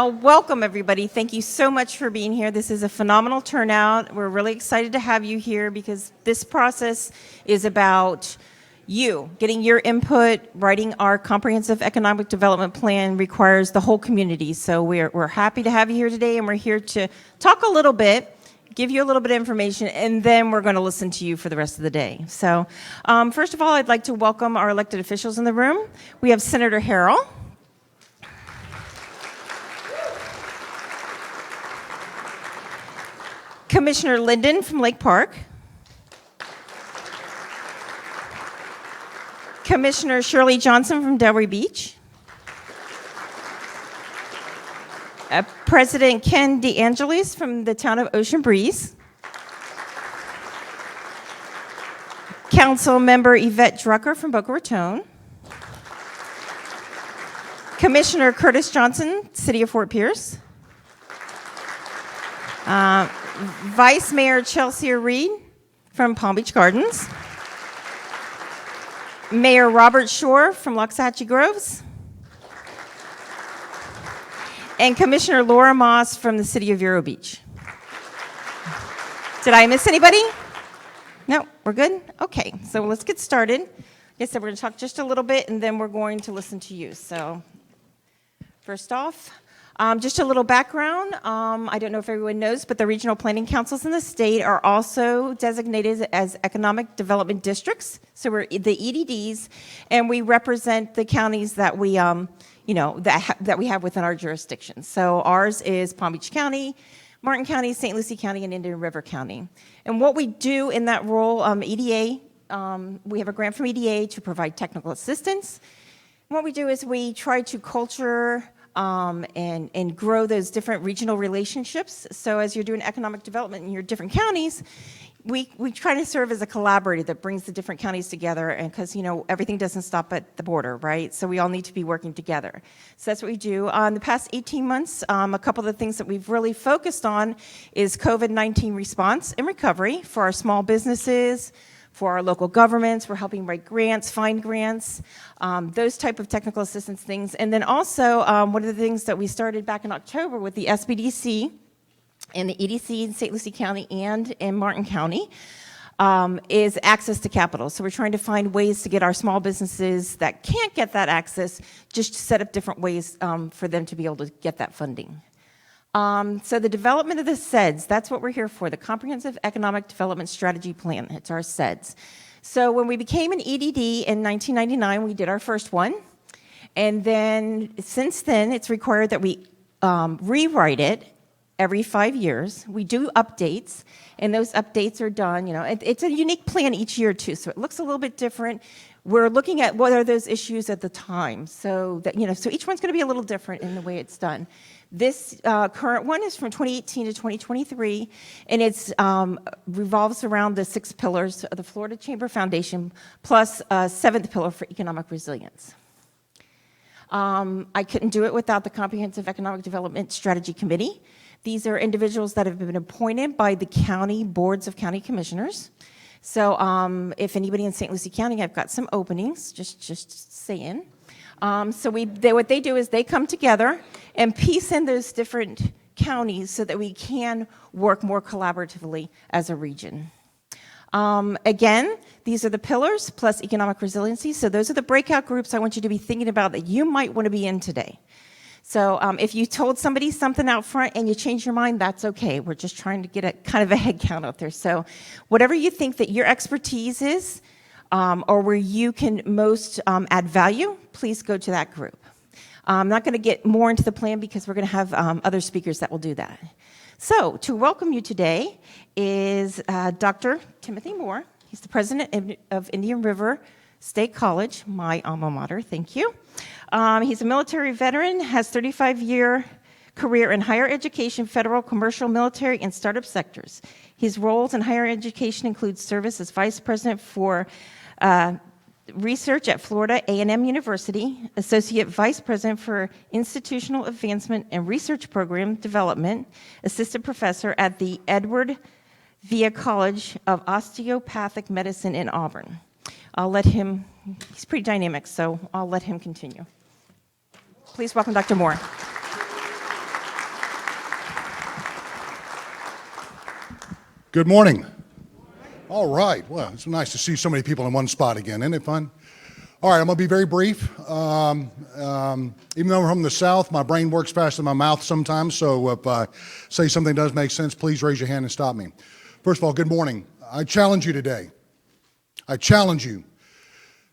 Well, welcome everybody. Thank you so much for being here. This is a phenomenal turnout. We're really excited to have you here because this process is about you. Getting your input, writing our comprehensive economic development plan requires the whole community. So we're happy to have you here today, and we're here to talk a little bit, give you a little bit of information, and then we're going to listen to you for the rest of the day. So first of all, I'd like to welcome our elected officials in the room. We have Senator Harrell. Commissioner Linden from Lake Park. Commissioner Shirley Johnson from Delray Beach. President Ken DeAngelis from the town of Ocean Breeze. Council Member Yvette Drucker from Boca Raton. Commissioner Curtis Johnson, City of Fort Pierce. Vice Mayor Chelsea Reed from Palm Beach Gardens. Mayor Robert Shore from Loxahatchee Groves. And Commissioner Laura Moss from the City of Vero Beach. Did I miss anybody? No, we're good? Okay, so let's get started. Like I said, we're going to talk just a little bit, and then we're going to listen to you. So first off, just a little background. I don't know if everyone knows, but the regional planning councils in the state are also designated as economic development districts. So we're the EDDs, and we represent the counties that we, that we have within our jurisdiction. So ours is Palm Beach County, Martin County, St. Lucie County, and Indian River County. And what we do in that role, EDA, we have a grant from EDA to provide technical assistance. And what we do is we try to culture and grow those different regional relationships. So as you're doing economic development in your different counties, we try to serve as a collaborator that brings the different counties together, and because everything doesn't stop at the border, right? So we all need to be working together. So that's what we do. In the past 18 months, a couple of the things that we've really focused on is COVID-19 response and recovery for our small businesses, for our local governments. We're helping write grants, find grants, those type of technical assistance things. And then also, one of the things that we started back in October with the SBDC and the EDC in St. Lucie County and in Martin County is access to capital. So we're trying to find ways to get our small businesses that can't get that access, just to set up different ways for them to be able to get that funding. So the development of the Seds, that's what we're here for, the Comprehensive Economic Development Strategy Plan. It's our Seds. So when we became an EDD in 1999, we did our first one. And then since then, it's required that we rewrite it every 5 years. We do updates, and those updates are done. It's a unique plan each year, too, so it looks a little bit different. We're looking at what are those issues at the time, so that so each one's going to be a little different in the way it's done. This current one is from 2018 to 2023, and it revolves around the 6 pillars of the Florida Chamber Foundation, plus a 7th pillar for economic resilience. I couldn't do it without the Comprehensive Economic Development Strategy Committee. These are individuals that have been appointed by the county boards of county commissioners. So if anybody in St. Lucie County, I've got some openings, just saying. So what they do is they come together and piece in those different counties so that we can work more collaboratively as a region. Again, these are the pillars plus economic resiliency. So those are the breakout groups I want you to be thinking about that you might want to be in today. So if you told somebody something out front and you change your mind, that's okay. We're just trying to get a kind of a head count out there. So whatever you think that your expertise is, or where you can most add value, please go to that group. I'm not going to get more into the plan because we're going to have other speakers that will do that. So to welcome you today is Dr. Timothy Moore. He's the president of Indian River State College, my alma mater, thank you. He's a military veteran, has 35-year career in higher education, federal, commercial, military, and startup sectors. His roles in higher education include service as vice president for research at Florida A&M University, associate vice president for institutional advancement and research program development, assistant professor at the Edward Via College of Osteopathic Medicine in Auburn. I'll let him, he's pretty dynamic, so I'll let him continue. Please welcome Dr. Moore. Good morning. All right. Well, it's nice to see so many people in one spot again. Isn't it fun? All right, I'm going to be very brief. Even though we're from the South, my brain works faster than my mouth sometimes, so if I say something does make sense, please raise your hand and stop me. First of all, good morning. I challenge you today. I challenge you.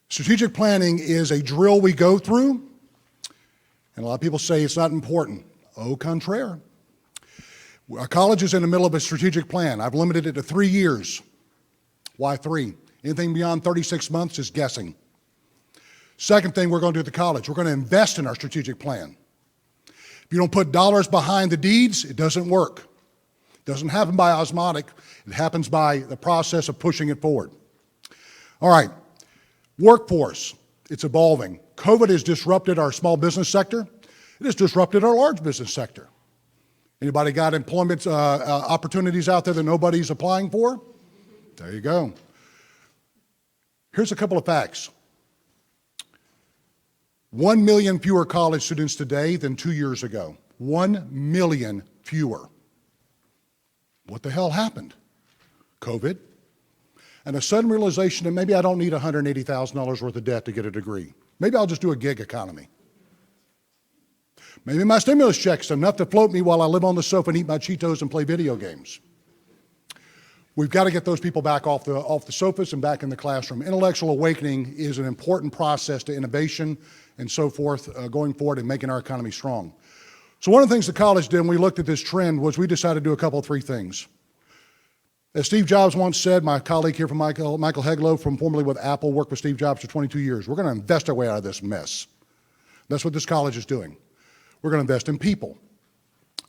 Strategic planning is a drill we go through, and a lot of people say it's not important. Au contraire. Our college is in the middle of a strategic plan. I've limited it to 3 years. Why 3? Anything beyond 36 months is guessing. Second thing we're going to do at the college, we're going to invest in our strategic plan. If you don't put dollars behind the deeds, it doesn't work. It doesn't happen by osmotic. It happens by the process of pushing it forward. All right, workforce, it's evolving. COVID has disrupted our small business sector. It has disrupted our large business sector. Anybody got employment opportunities out there that nobody's applying for? There you go. Here's a couple of facts. 1 million fewer college students today than 2 years ago. 1 million fewer. What the hell happened? COVID. And a sudden realization that maybe I don't need $180,000 worth of debt to get a degree. Maybe I'll just do a gig economy. Maybe my stimulus check's enough to float me while I live on the sofa and eat my Cheetos and play video games. We've got to get those people back off the sofas and back in the classroom. Intellectual awakening is an important process to innovation and so forth going forward and making our economy strong. So one of the things the college did when we looked at this trend was we decided to do a couple of 3 things. As Steve Jobs once said, my colleague here from Michael Heglow, from formerly with Apple, worked with Steve Jobs for 22 years. We're going to invest our way out of this mess. That's what this college is doing. We're going to invest in people.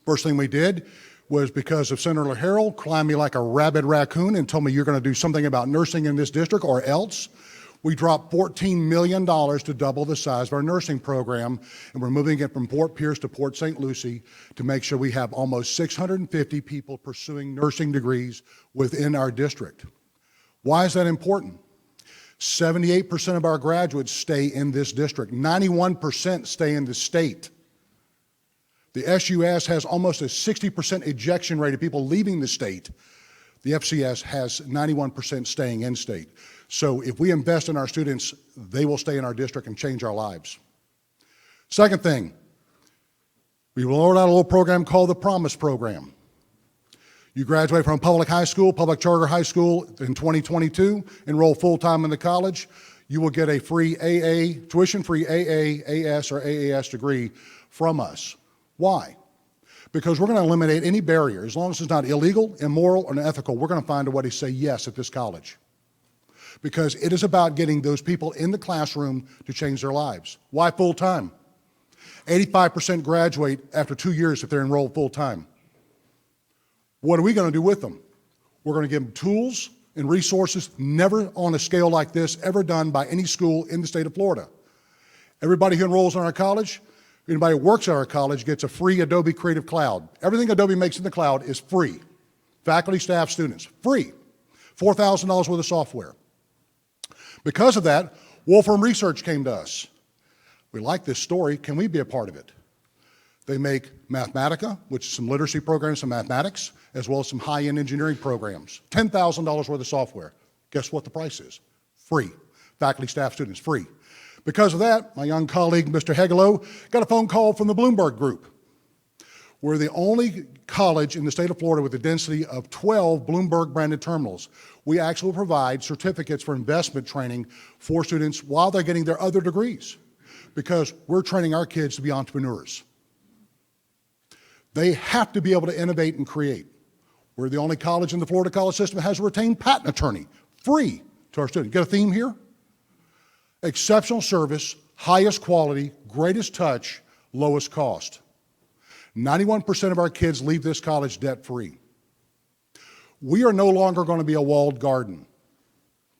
First thing we did was because of Senator Harrell climbed me like a rabid raccoon and told me you're going to do something about nursing in this district or else. We dropped $14 million to double the size of our nursing program, and we're moving it from Port Pierce to Port St. Lucie to make sure we have almost 650 people pursuing nursing degrees within our district. Why is that important? 78% of our graduates stay in this district. 91% stay in the state. The SUS has almost a 60% ejection rate of people leaving the state. The FCS has 91% staying in state. So if we invest in our students, they will stay in our district and change our lives. Second thing, we rolled out a little program called the Promise Program. You graduate from public high school, public charter high school in 2022, enroll full-time in the college, you will get a free AA, tuition-free AA, AS, or AAS degree from us. Why? Because we're going to eliminate any barrier. As long as it's not illegal, immoral, or unethical, we're going to find a way to say yes at this college. Because it is about getting those people in the classroom to change their lives. Why full-time? 85% graduate after 2 years if they're enrolled full-time. What are we going to do with them? We're going to give them tools and resources never on a scale like this ever done by any school in the state of Florida. Everybody who enrolls in our college, anybody who works at our college gets a free Adobe Creative Cloud. Everything Adobe makes in the cloud is free. Faculty, staff, students, free. $4,000 worth of software. Because of that, Wolfram Research came to us. We like this story. Can we be a part of it? They make Mathematica, which is some literacy programs in mathematics, as well as some high-end engineering programs. $10,000 worth of software. Guess what the price is? Free. Faculty, staff, students, free. Because of that, my young colleague, Mr. Heglow, got a phone call from the Bloomberg Group. We're the only college in the state of Florida with a density of 12 Bloomberg-branded terminals. We actually provide certificates for investment training for students while they're getting their other degrees, because we're training our kids to be entrepreneurs. They have to be able to innovate and create. We're the only college in the Florida college system that has a retained patent attorney, free to our students. Get a theme here? Exceptional service, highest quality, greatest touch, lowest cost. 91% of our kids leave this college debt-free. We are no longer going to be a walled garden.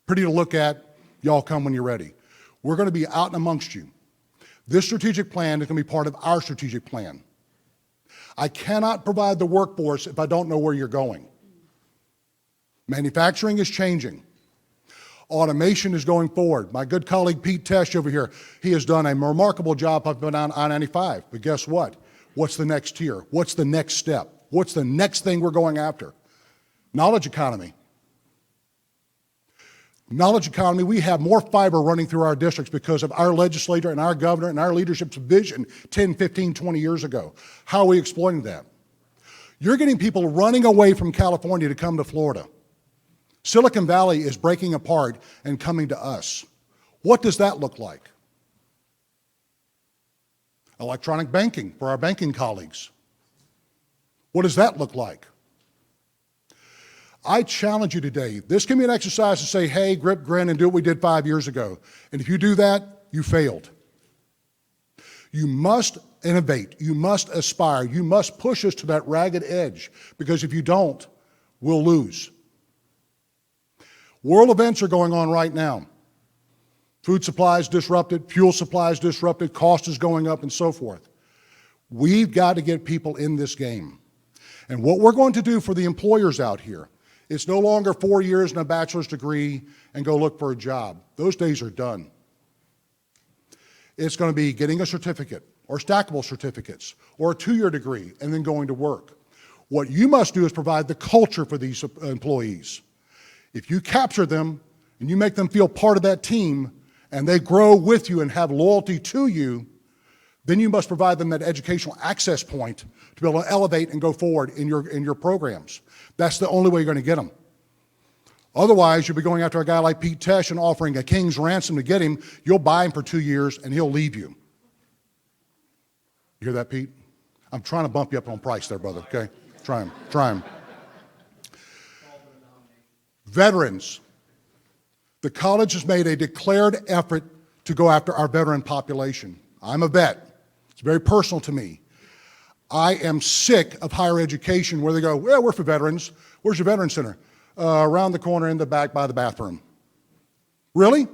Pretty to look at, y'all come when you're ready. We're going to be out and amongst you. This strategic plan is going to be part of our strategic plan. I cannot provide the workforce if I don't know where you're going. Manufacturing is changing. Automation is going forward. My good colleague Pete Tesh over here, he has done a remarkable job up and down I-95. But guess what? What's the next tier? What's the next step? What's the next thing we're going after? Knowledge economy. Knowledge economy, we have more fiber running through our districts because of our legislator and our governor and our leadership's vision 10, 15, 20 years ago. How are we exploiting that? You're getting people running away from California to come to Florida. Silicon Valley is breaking apart and coming to us. What does that look like? Electronic banking for our banking colleagues. What does that look like? I challenge you today. This can be an exercise to say, hey, grip, grin, and do what we did 5 years ago. And if you do that, you failed. You must innovate. You must aspire. You must push us to that ragged edge, because if you don't, we'll lose. World events are going on right now. Food supply is disrupted, fuel supply is disrupted, cost is going up, and so forth. We've got to get people in this game. And what we're going to do for the employers out here, it's no longer 4 years and a bachelor's degree and go look for a job. Those days are done. It's going to be getting a certificate or stackable certificates or a 2-year degree and then going to work. What you must do is provide the culture for these employees. If you capture them and you make them feel part of that team and they grow with you and have loyalty to you, then you must provide them that educational access point to be able to elevate and go forward in your programs. That's the only way you're going to get them. Otherwise, you'll be going after a guy like Pete Tesh and offering a king's ransom to get him. You'll buy him for 2 years and he'll leave you. You hear that, Pete? I'm trying to bump you up on price there, brother, okay? Try him. Veterans. The college has made a declared effort to go after our veteran population. I'm a vet. It's very personal to me. I am sick of higher education where they go, well, we're for veterans. Where's your veteran center? Around the corner in the back by the bathroom. Really?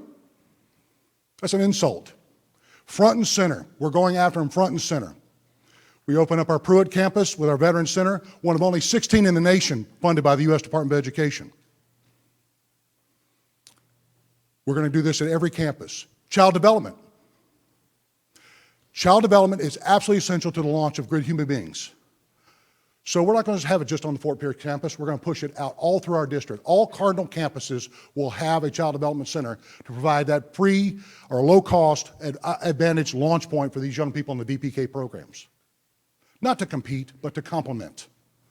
That's an insult. Front and center. We're going after them front and center. We open up our Pruitt campus with our Veteran Center, one of only 16 in the nation funded by the U.S. Department of Education. We're going to do this at every campus. Child development. Child development is absolutely essential to the launch of good human beings. So we're not going to have it just on the Fort Pierce campus. We're going to push it out all through our district. All Cardinal campuses will have a child development center to provide that free or low-cost advantage launch point for these young people in the VPK programs. Not to compete, but to complement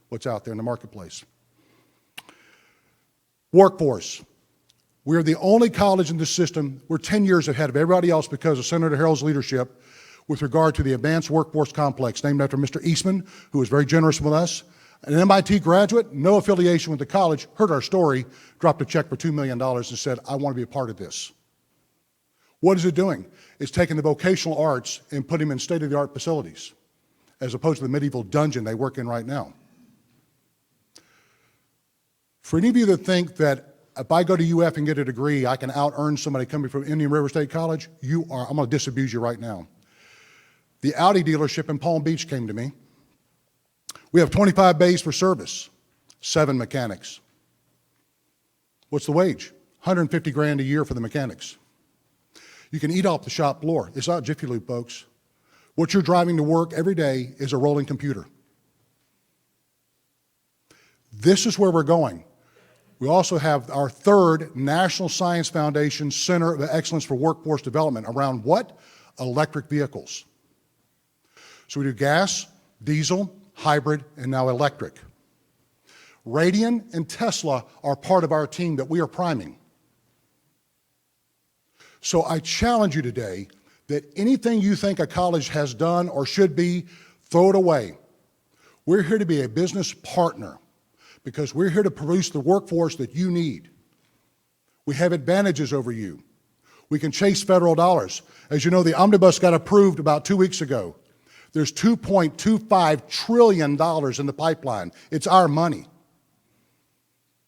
what's out there in the marketplace. Workforce. We're the only college in this system. We're 10 years ahead of everybody else because of Senator Harrell's leadership with regard to the Advanced Workforce Complex, named after Mr. Eastman, who was very generous with us. An MIT graduate, no affiliation with the college, heard our story, dropped a check for $2 million and said, I want to be a part of this. What is it doing? It's taking the vocational arts and putting them in state-of-the-art facilities, as opposed to the medieval dungeon they work in right now. For any of you that think that if I go to UF and get a degree, I can out-earn somebody coming from Indian River State College, I'm going to disabuse you right now. The Audi dealership in Palm Beach came to me. We have 25 bays for service, 7 mechanics. What's the wage? $150,000 a year for the mechanics. You can eat off the shop floor. It's not Jiffy Lube, folks. What you're driving to work every day is a rolling computer. This is where we're going. We also have our 3rd National Science Foundation Center of Excellence for Workforce Development around what? Electric vehicles. So we do gas, diesel, hybrid, and now electric. Radian and Tesla are part of our team that we are priming. So I challenge you today that anything you think a college has done or should be, throw it away. We're here to be a business partner because we're here to produce the workforce that you need. We have advantages over you. We can chase federal dollars. As you know, the omnibus got approved about 2 weeks ago. There's $2.25 trillion in the pipeline. It's our money.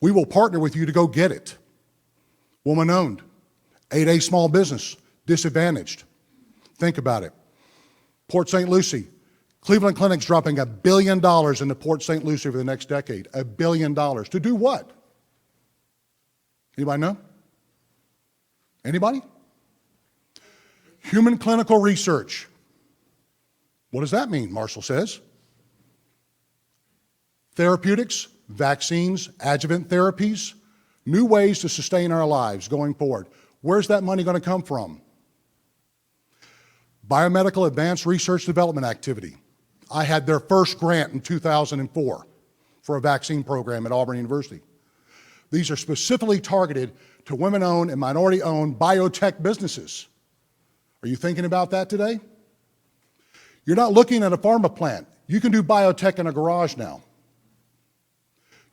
We will partner with you to go get it. Woman-owned, 8A small business, disadvantaged. Think about it. Port St. Lucie. Cleveland Clinic's dropping $1 billion into Port St. Lucie over the next decade. $1 billion. To do what? Anybody know? Anybody? Human clinical research. What does that mean, Marshall says? Therapeutics, vaccines, adjuvant therapies, new ways to sustain our lives going forward. Where's that money going to come from? Biomedical advanced research development activity. I had their first grant in 2004 for a vaccine program at Auburn University. These are specifically targeted to women-owned and minority-owned biotech businesses. Are you thinking about that today? You're not looking at a pharma plant. You can do biotech in a garage now.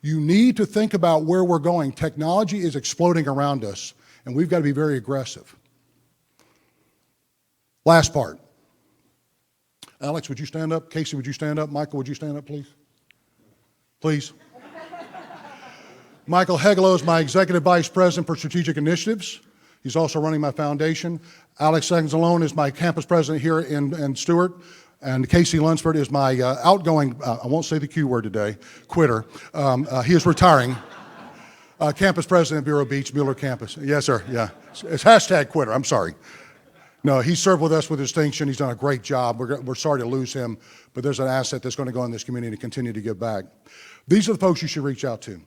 You need to think about where we're going. Technology is exploding around us, and we've got to be very aggressive. Last part. Alex, would you stand up? Casey, would you stand up? Michael, would you stand up, please? Please. Michael Hegelo is my Executive Vice President for Strategic Initiatives. He's also running my foundation. Alex Anzalone is my Campus President here in Stewart. And Casey Lunsford is my outgoing, I won't say the Q word today, quitter. He is retiring. Campus President of Vero Beach, Mueller Campus. Yes, sir, yeah. It's hashtag quitter, I'm sorry. No, he served with us with distinction. He's done a great job. We're sorry to lose him, but there's an asset that's going to go in this community to continue to give back. These are the folks you should reach out to.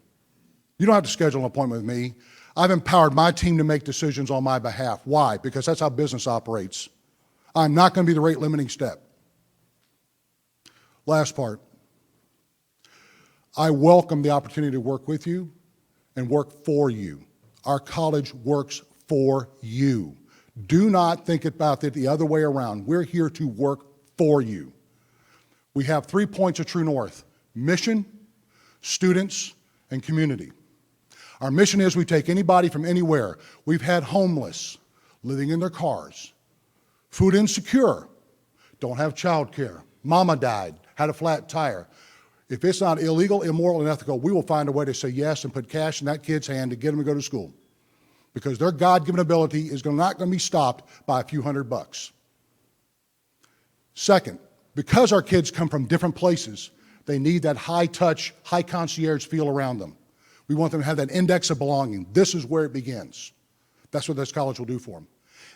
You don't have to schedule an appointment with me. I've empowered my team to make decisions on my behalf. Why? Because that's how business operates. I'm not going to be the rate limiting step. Last part. I welcome the opportunity to work with you and work for you. Our college works for you. Do not think about it the other way around. We're here to work for you. We have 3 points of true north: mission, students, and community. Our mission is we take anybody from anywhere. We've had homeless, living in their cars, food insecure, don't have child care, mama died, had a flat tire. If it's not illegal, immoral, and ethical, we will find a way to say yes and put cash in that kid's hand to get them to go to school. Because their God-given ability is not going to be stopped by a few $100. Second, because our kids come from different places, they need that high-touch, high-concierge feel around them. We want them to have that index of belonging. This is where it begins. That's what this college will do for them.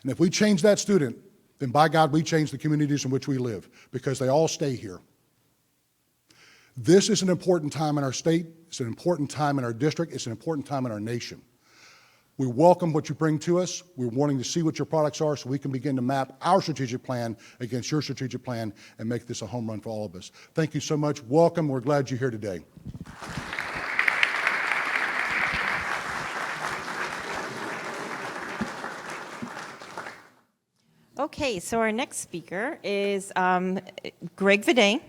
And if we change that student, then by God, we change the communities in which we live, because they all stay here. This is an important time in our state. It's an important time in our district. It's an important time in our nation. We welcome what you bring to us. We're wanting to see what your products are so we can begin to map our strategic plan against your strategic plan and make this a home run for all of us. Thank you so much. Welcome. We're glad you're here today. Okay, so our next speaker is Greg Vaday.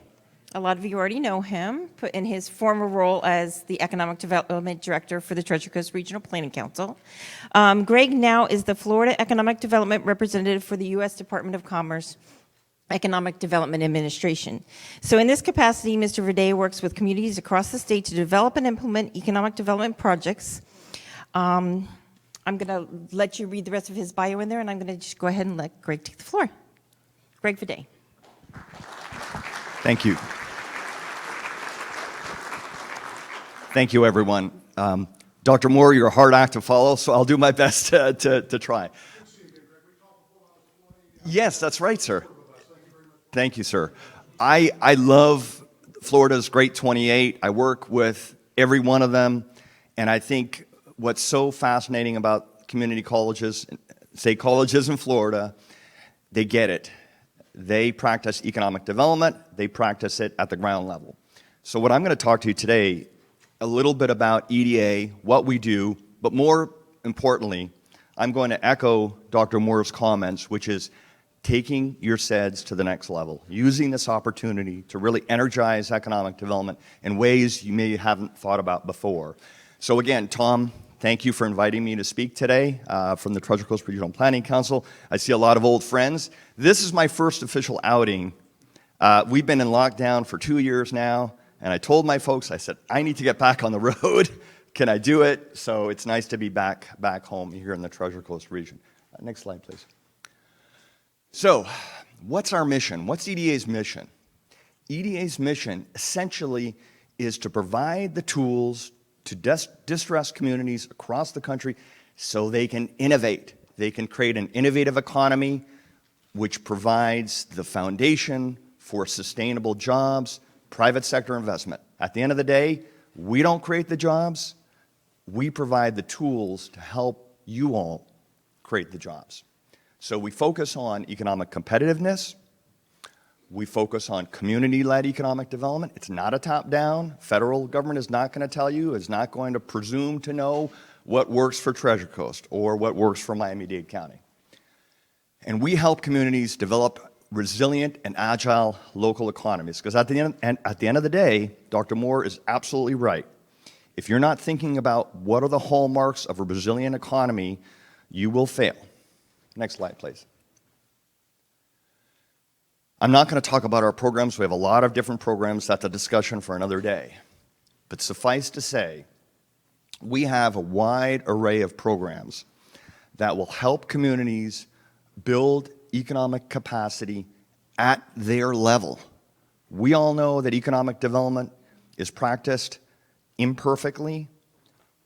A lot of you already know him in his former role as the Economic Development Director for the Treasure Coast Regional Planning Council. Greg now is the Florida Economic Development Representative for the U.S. Department of Commerce Economic Development Administration. So in this capacity, Mr. Vaday works with communities across the state to develop and implement economic development projects. I'm going to let you read the rest of his bio in there, and I'm going to just go ahead and let Greg take the floor. Greg Vaday. Thank you. Thank you, everyone. Dr. Moore, you're a hard act to follow, so I'll do my best to try. Yes, that's right, sir. Thank you, sir. I love Florida's Great 28. I work with every one of them, and I think what's so fascinating about community colleges, state colleges in Florida, they get it. They practice economic development. They practice it at the ground level. So what I'm going to talk to you today, a little bit about EDA, what we do, but more importantly, I'm going to echo Dr. Moore's comments, which is taking your Seds to the next level, using this opportunity to really energize economic development in ways you may haven't thought about before. So again, Tom, thank you for inviting me to speak today from the Treasure Coast Regional Planning Council. I see a lot of old friends. This is my first official outing. We've been in lockdown for 2 years now, and I told my folks, I said, I need to get back on the road. Can I do it? So it's nice to be back home here in the Treasure Coast region. Next slide, please. So what's our mission? What's EDA's mission? EDA's mission essentially is to provide the tools to distressed communities across the country so they can innovate. They can create an innovative economy which provides the foundation for sustainable jobs, private sector investment. At the end of the day, we don't create the jobs. We provide the tools to help you all create the jobs. So we focus on economic competitiveness. We focus on community-led economic development. It's not a top-down. Federal government is not going to tell you, is not going to presume to know what works for Treasure Coast or what works for Miami-Dade County. And we help communities develop resilient and agile local economies. Because at the end of the day, Dr. Moore is absolutely right. If you're not thinking about what are the hallmarks of a resilient economy, you will fail. Next slide, please. I'm not going to talk about our programs. We have a lot of different programs. That's a discussion for another day. But suffice to say, we have a wide array of programs that will help communities build economic capacity at their level. We all know that economic development is practiced imperfectly,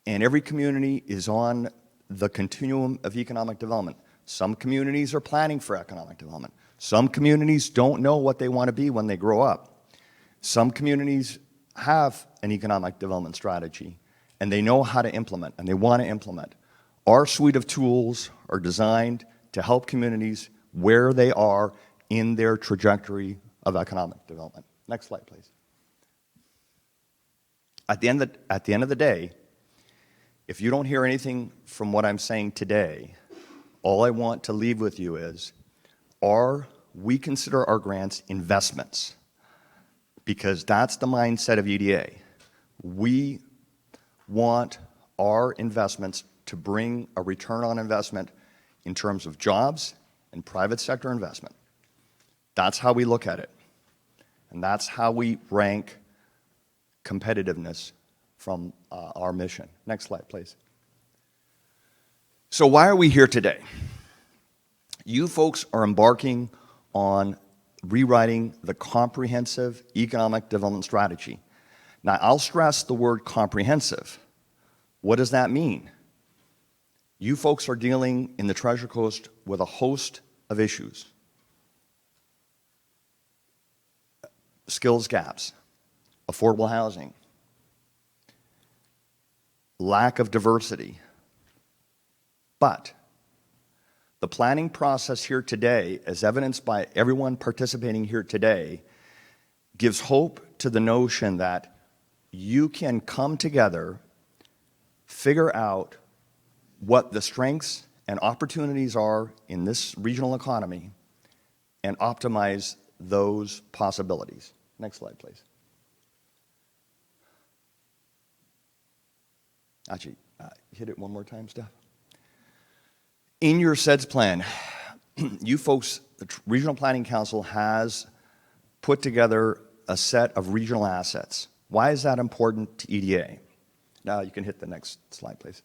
and every community is on the continuum of economic development. Some communities are planning for economic development. Some communities don't know what they want to be when they grow up. Some communities have an economic development strategy, and they know how to implement, and they want to implement. Our suite of tools are designed to help communities where they are in their trajectory of economic development. Next slide, please. At the end of the day, if you don't hear anything from what I'm saying today, all I want to leave with you is, we consider our grants investments, because that's the mindset of EDA. We want our investments to bring a return on investment in terms of jobs and private sector investment. That's how we look at it. And that's how we rank competitiveness from our mission. Next slide, please. So why are we here today? You folks are embarking on rewriting the comprehensive economic development strategy. Now, I'll stress the word comprehensive. What does that mean? You folks are dealing in the Treasure Coast with a host of issues. Skills gaps, affordable housing, lack of diversity. But the planning process here today, as evidenced by everyone participating here today, gives hope to the notion that you can come together, figure out what the strengths and opportunities are in this regional economy, and optimize those possibilities. Next slide, please. Actually, hit it one more time, Steph. In your Seds plan, you folks, the Regional Planning Council has put together a set of regional assets. Why is that important to EDA? Now you can hit the next slide, please.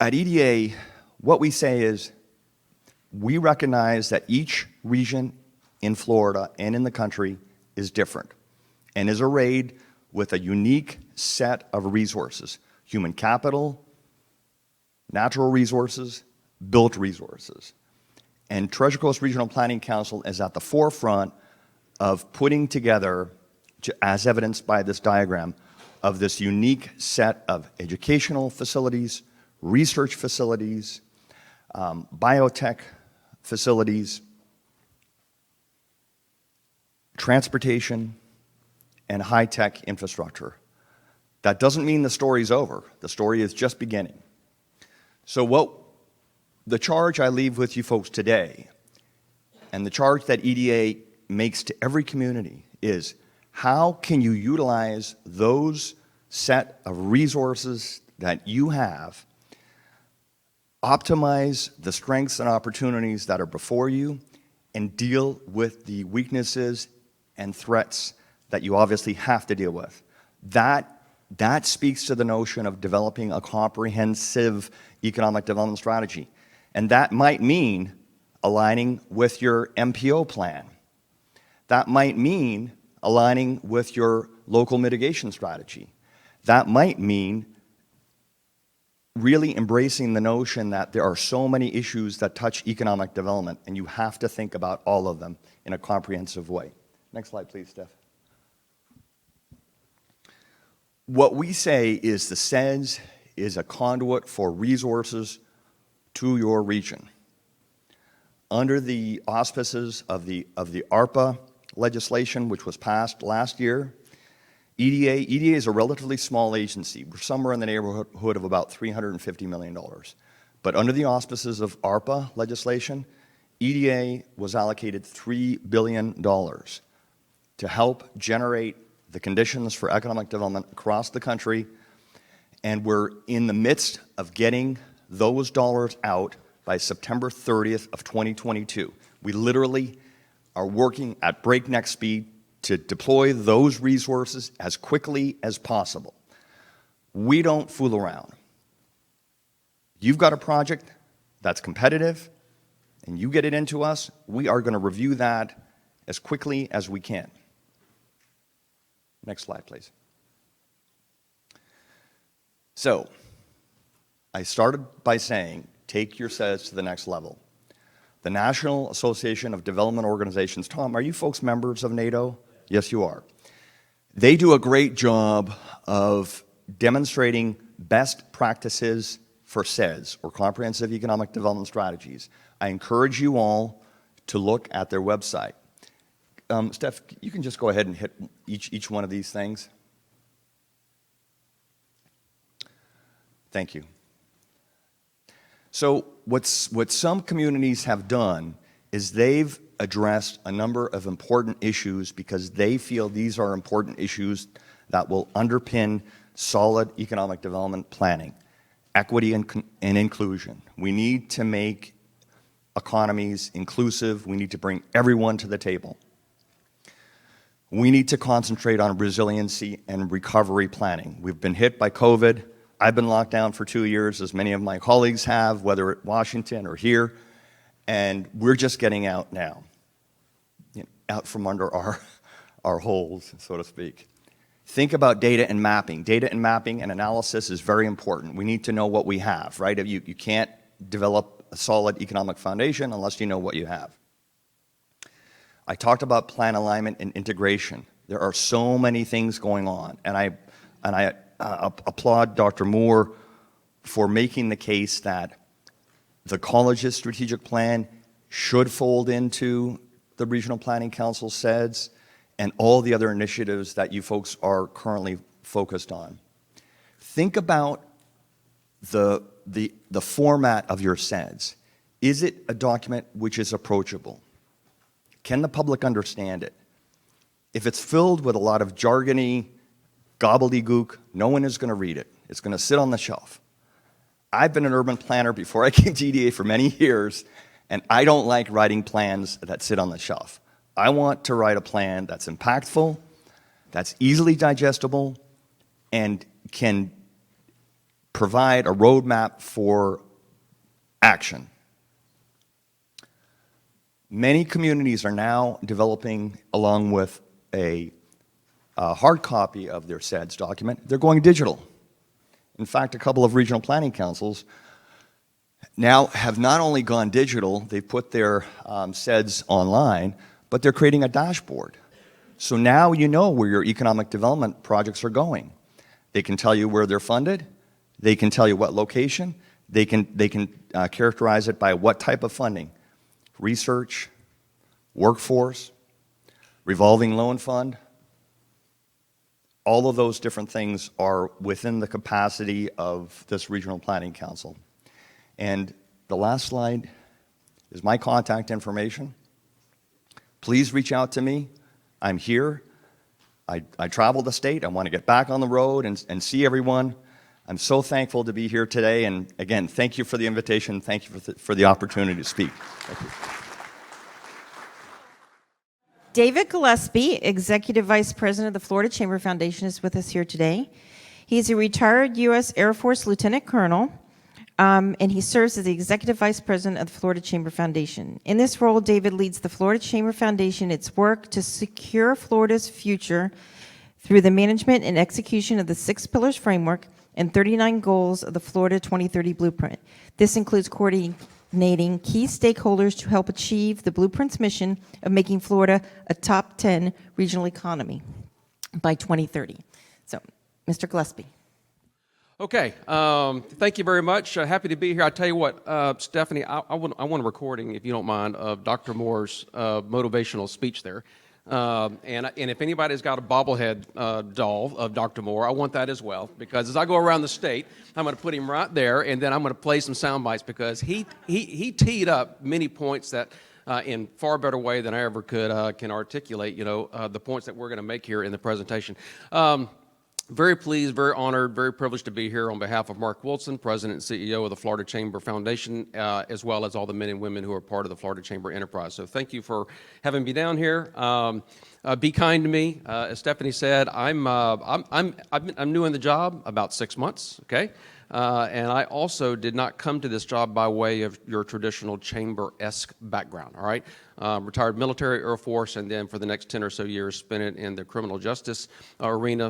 At EDA, what we say is we recognize that each region in Florida and in the country is different and is arrayed with a unique set of resources: human capital, natural resources, built resources. And Treasure Coast Regional Planning Council is at the forefront of putting together, as evidenced by this diagram, of this unique set of educational facilities, research facilities, biotech facilities, transportation, and high-tech infrastructure. That doesn't mean the story's over. The story is just beginning. So the charge I leave with you folks today, and the charge that EDA makes to every community, is how can you utilize those set of resources that you have, optimize the strengths and opportunities that are before you, and deal with the weaknesses and threats that you obviously have to deal with. That speaks to the notion of developing a comprehensive economic development strategy. And that might mean aligning with your MPO plan. That might mean aligning with your local mitigation strategy. That might mean really embracing the notion that there are so many issues that touch economic development, and you have to think about all of them in a comprehensive way. Next slide, please, Steph. what we say is the Seds is a conduit for resources to your region. Under the auspices of the ARPA legislation, which was passed last year, EDA is a relatively small agency. We're somewhere in the neighborhood of about $350 million. But under the auspices of ARPA legislation, EDA was allocated $3 billion to help generate the conditions for economic development across the country, and we're in the midst of getting those dollars out by September 30th of 2022. We literally are working at breakneck speed to deploy those resources as quickly as possible. We don't fool around. You've got a project that's competitive, and you get it into us, we are going to review that as quickly as we can. Next slide, please. So, I started by saying, take your Seds to the next level. The National Association of Development Organizations, Tom, are you folks members of NATO? Yes, you are. They do a great job of demonstrating best practices for Seds, or Comprehensive Economic Development Strategies. I encourage you all to look at their website. Steph, you can just go ahead and hit each one of these things. Thank you. So what some communities have done is they've addressed a number of important issues because they feel these are important issues that will underpin solid economic development planning, equity and inclusion. We need to make economies inclusive. We need to bring everyone to the table. We need to concentrate on resiliency and recovery planning. We've been hit by COVID. I've been locked down for 2 years, as many of my colleagues have, whether at Washington or here, and we're just getting out now, out from under our holes, so to speak. Think about data and mapping. Data and mapping and analysis is very important. We need to know what we have, right? You can't develop a solid economic foundation unless you know what you have. I talked about plan alignment and integration. There are so many things going on, and I applaud Dr. Moore for making the case that the college's strategic plan should fold into the Regional Planning Council Seds and all the other initiatives that you folks are currently focused on. Think about the format of your Seds. Is it a document which is approachable? Can the public understand it? If it's filled with a lot of jargony, gobbledygook, no one is going to read it. It's going to sit on the shelf. I've been an urban planner before I came to EDA for many years, and I don't like writing plans that sit on the shelf. I want to write a plan that's impactful, that's easily digestible, and can provide a roadmap for action. Many communities are now developing, along with a hard copy of their Seds document, they're going digital. In fact, a couple of regional planning councils now have not only gone digital, they've put their Seds online, but they're creating a dashboard. So now you know where your economic development projects are going. They can tell you where they're funded, they can tell you what location, they can characterize it by what type of funding. Research, workforce, revolving loan fund, all of those different things are within the capacity of this Regional Planning Council. And the last slide is my contact information. Please reach out to me. I'm here. I travel the state. I want to get back on the road and see everyone. I'm so thankful to be here today. And again, thank you for the invitation. Thank you for the opportunity to speak. Thank you. David Gillespie, Executive Vice President of the Florida Chamber Foundation, is with us here today. He's a retired U.S. Air Force Lieutenant Colonel, and he serves as the Executive Vice President of the Florida Chamber Foundation. In this role, David leads the Florida Chamber Foundation, its work to secure Florida's future through the management and execution of the 6 Pillars Framework and 39 goals of the Florida 2030 Blueprint. This includes coordinating key stakeholders to help achieve the Blueprint's mission of making Florida a top 10 regional economy by 2030. So Mr. Gillespie. Okay, thank you very much. Happy to be here. I tell you what, Stephanie, I want a recording, if you don't mind, of Dr. Moore's motivational speech there. And if anybody's got a bobblehead doll of Dr. Moore, I want that as well, because as I go around the state, I'm going to put him right there, and then I'm going to play some sound bites, because he teed up many points that in far better way than I ever can articulate, the points that we're going to make here in the presentation. Very pleased, very honored, very privileged to be here on behalf of Mark Wilson, President and CEO of the Florida Chamber Foundation, as well as all the men and women who are part of the Florida Chamber enterprise. So thank you for having me down here. Be kind to me. As Stephanie said, I'm new in the job, about 6 months, okay? And I also did not come to this job by way of your traditional chamber-esque background, all right? Retired military, Air Force, and then for the next 10 or so years spent it in the criminal justice arena,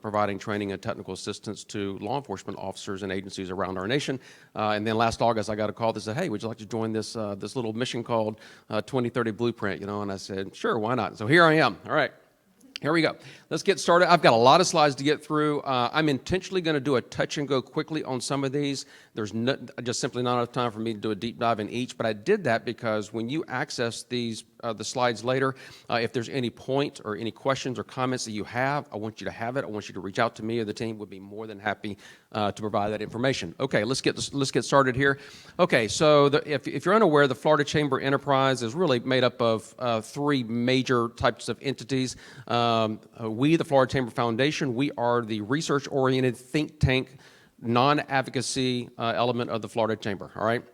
providing training and technical assistance to law enforcement officers and agencies around our nation. And then last August, I got a call that said, hey, would you like to join this little mission called 2030 Blueprint, And I said, sure, why not? So here I am, all right. Here we go. Let's get started. I've got a lot of slides to get through. I'm intentionally going to do a touch and go quickly on some of these. There's just simply not enough time for me to do a deep dive in each, but I did that because when you access these the slides later, if there's any point or any questions or comments that you have, I want you to have it. I want you to reach out to me, or the team would be more than happy to provide that information. Okay, let's get started here. Okay, so if you're unaware, the Florida Chamber Enterprise is really made up of three major types of entities. We, the Florida Chamber Foundation, we are the research-oriented think tank, non-advocacy element of the Florida Chamber, all right?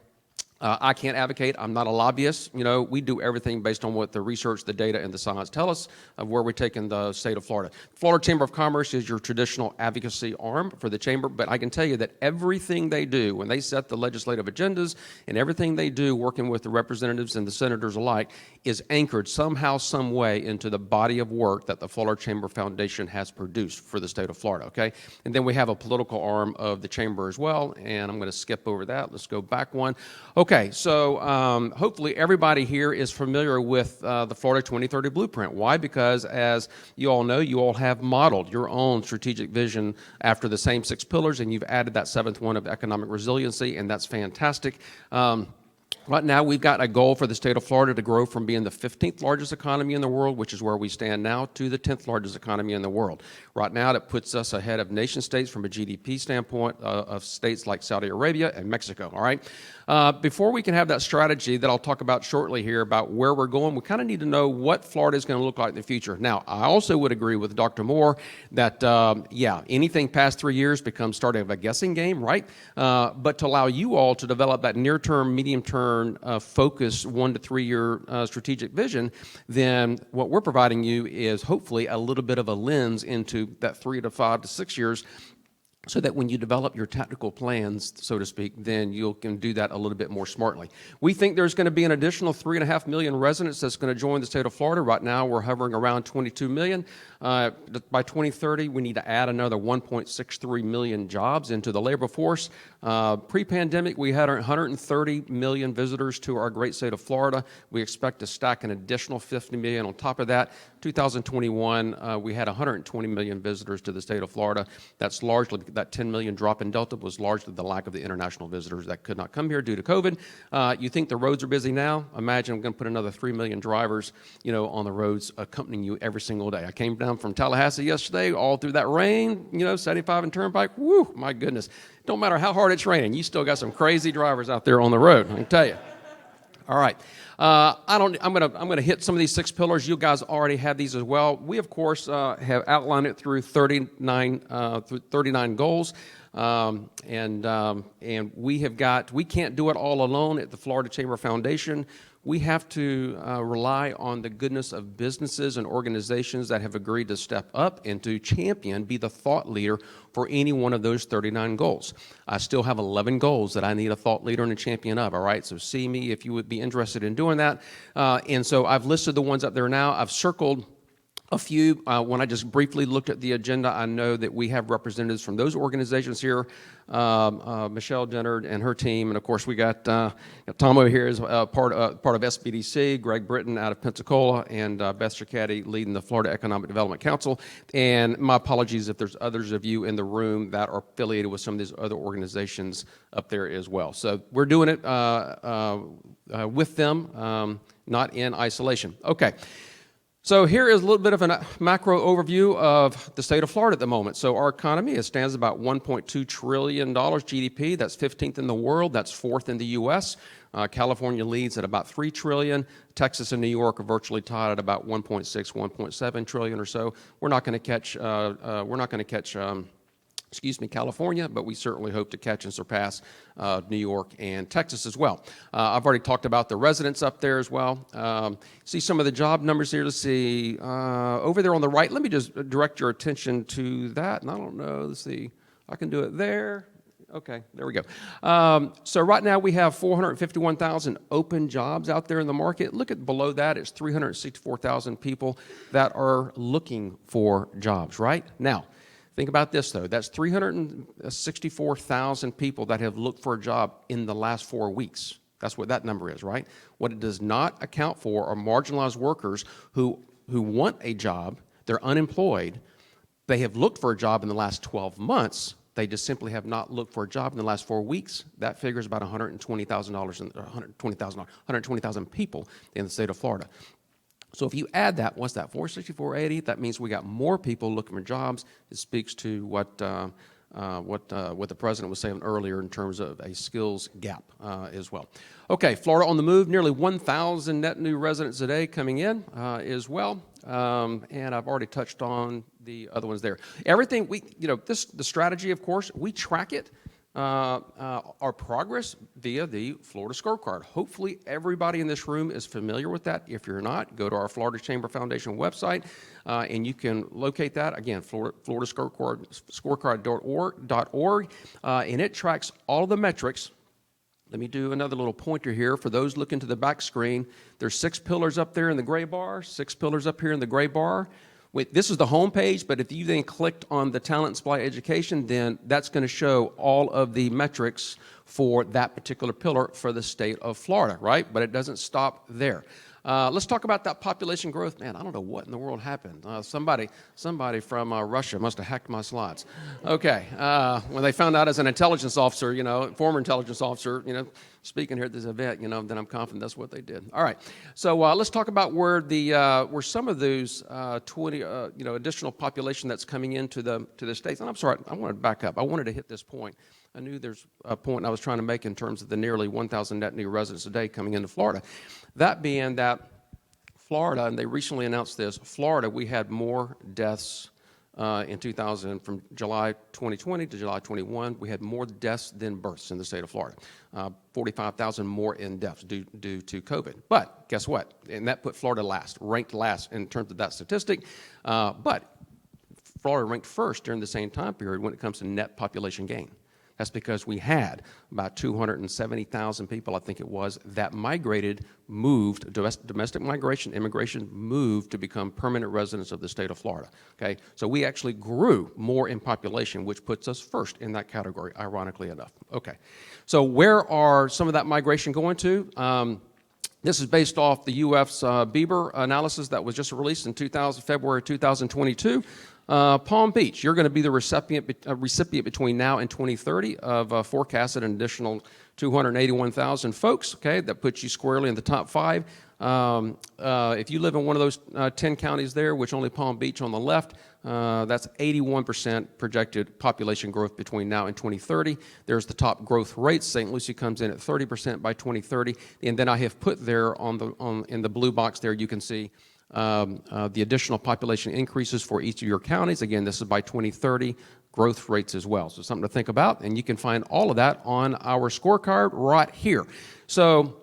I can't advocate. I'm not a lobbyist. We do everything based on what the research, the data, and the science tell us of where we're taking the state of Florida. Florida Chamber of Commerce is your traditional advocacy arm for the chamber, but I can tell you that everything they do, when they set the legislative agendas, and everything they do working with the representatives and the senators alike, is anchored somehow, some way into the body of work that the Florida Chamber Foundation has produced for the state of Florida, okay? And then we have a political arm of the chamber as well, and I'm going to skip over that. Let's go back one. Okay, so hopefully everybody here is familiar with the Florida 2030 Blueprint. Why? Because as you all know, you all have modeled your own strategic vision after the same 6 pillars, and you've added that 7th one of economic resiliency, and that's fantastic. Right now, we've got a goal for the state of Florida to grow from being the 15th largest economy in the world, which is where we stand now, to the 10th largest economy in the world. Right now, that puts us ahead of nation states from a GDP standpoint of states like Saudi Arabia and Mexico, all right? Before we can have that strategy that I'll talk about shortly here about where we're going, we kind of need to know what Florida is going to look like in the future. Now, I also would agree with Dr. Moore that, anything past 3 years becomes starting of a guessing game, right? But to allow you all to develop that near-term, medium-term, focus 1 to 3 year strategic vision, then what we're providing you is hopefully a little bit of a lens into that 3 to 5 to 6 years, so that when you develop your tactical plans, so to speak, then you can do that a little bit more smartly. We think there's going to be an additional 3.5 million residents that's going to join the state of Florida. Right now, we're hovering around 22 million. By 2030, we need to add another 1.63 million jobs into the labor force. Pre-pandemic, we had 130 million visitors to our great state of Florida. We expect to stack an additional 50 million on top of that. 2021, we had 120 million visitors to the state of Florida. That's largely, that 10 million drop in Delta was largely the lack of the international visitors that could not come here due to COVID. You think the roads are busy now? Imagine I'm going to put another 3 million drivers, on the roads accompanying you every single day. I came down from Tallahassee yesterday, all through that rain, 75 and Turnpike. Woo, my goodness. Don't matter how hard it's raining, you still got some crazy drivers out there on the road, I can tell you. All right. I'm gonna hit some of these 6 pillars. You guys already have these as well. We of course have outlined it through 39 goals, and we can't do it all alone at the Florida Chamber Foundation. We have to rely on the goodness of businesses and organizations that have agreed to step up and to champion, be the thought leader for any one of those 39 goals. I still have 11 goals that I need a thought leader and a champion of, all right? So see me if you would be interested in doing that. And so I've listed the ones up there now. I've circled A few, when I just briefly looked at the agenda, I know that we have representatives from those organizations here, Michelle Dennard and her team, and of course we got Tom over here as part of SBDC, Greg Britton out of Pensacola, and Beth Circati leading the Florida Economic Development Council. And my apologies if there's others of you in the room that are affiliated with some of these other organizations up there as well. So we're doing it with them, not in isolation. Okay. So here is a little bit of a macro overview of the state of Florida at the moment. So our economy, it stands about $1.2 trillion GDP. That's 15th in the world. That's 4th in the U.S. California leads at about $3 trillion. Texas and New York are virtually tied at about 1.6, 1.7 trillion or so. We're not going to catch California, but we certainly hope to catch and surpass New York and Texas as well. I've already talked about the residents up there as well. See some of the job numbers here. Let's see. Over there on the right, let me just direct your attention to that. And I don't know. Let's see. I can do it there. Okay, there we go. So right now we have 451,000 open jobs out there in the market. Look at below that, it's 364,000 people that are looking for jobs, right? Now, think about this, though. That's 364,000 people that have looked for a job in the last 4 weeks. That's what that number is, right? What it does not account for are marginalized workers who want a job, they're unemployed, they have looked for a job in the last 12 months, they just simply have not looked for a job in the last 4 weeks. That figure is about $120,000 people in the state of Florida. So if you add that, what's that, 46480? That means we got more people looking for jobs. It speaks to what the president was saying earlier in terms of a skills gap as well. Okay, Florida on the move, nearly 1,000 net new residents a day coming in as well. And I've already touched on the other ones there. Everything the strategy, of course, we track it. Our progress via the Florida Scorecard. Hopefully everybody in this room is familiar with that. If you're not, go to our Florida Chamber Foundation website and you can locate that. Again, Florida Scorecard.org, and it tracks all of the metrics. Let me do another little pointer here. For those looking to the back screen, there's 6 pillars up there in the gray bar, 6 pillars up here in the gray bar. This is the home page, but if you then clicked on the Talent and Supply Education, then that's going to show all of the metrics for that particular pillar for the state of Florida, right? But it doesn't stop there. Let's talk about that population growth. Man, I don't know what in the world happened. Somebody from Russia must have hacked my slides. Okay, when they found out as an intelligence officer, former intelligence officer, speaking here at this event, then I'm confident that's what they did. All right, so let's talk about where some of those 20 additional population that's coming into the states. And I'm sorry, I wanted to back up. I wanted to hit this point. I knew there's a point I was trying to make in terms of the nearly 1,000 net new residents a day coming into Florida. That being that Florida, and they recently announced this, Florida, we had more deaths in 2000, from July 2020 to July 21, we had more deaths than births in the state of Florida. 45,000 more in deaths due to COVID. But guess what? And that put Florida ranked last in terms of that statistic. But Florida ranked first during the same time period when it comes to net population gain. That's because we had about 270,000 people, I think it was, that moved, domestic migration, immigration moved to become permanent residents of the state of Florida, okay? So we actually grew more in population, which puts us first in that category, ironically enough. Okay, so where are some of that migration going to? This is based off the UF's Bieber analysis that was just released in February 2022. Palm Beach, you're going to be the recipient between now and 2030 of forecasted an additional 281,000 folks, okay? That puts you squarely in the top 5. If you live in one of those 10 counties there, which only Palm Beach on the left, that's 81% projected population growth between now and 2030. There's the top growth rates. St. Lucie comes in at 30% by 2030. And then I have put there in the blue box there, you can see the additional population increases for each of your counties. Again, this is by 2030, growth rates as well. So something to think about, and you can find all of that on our scorecard right here. So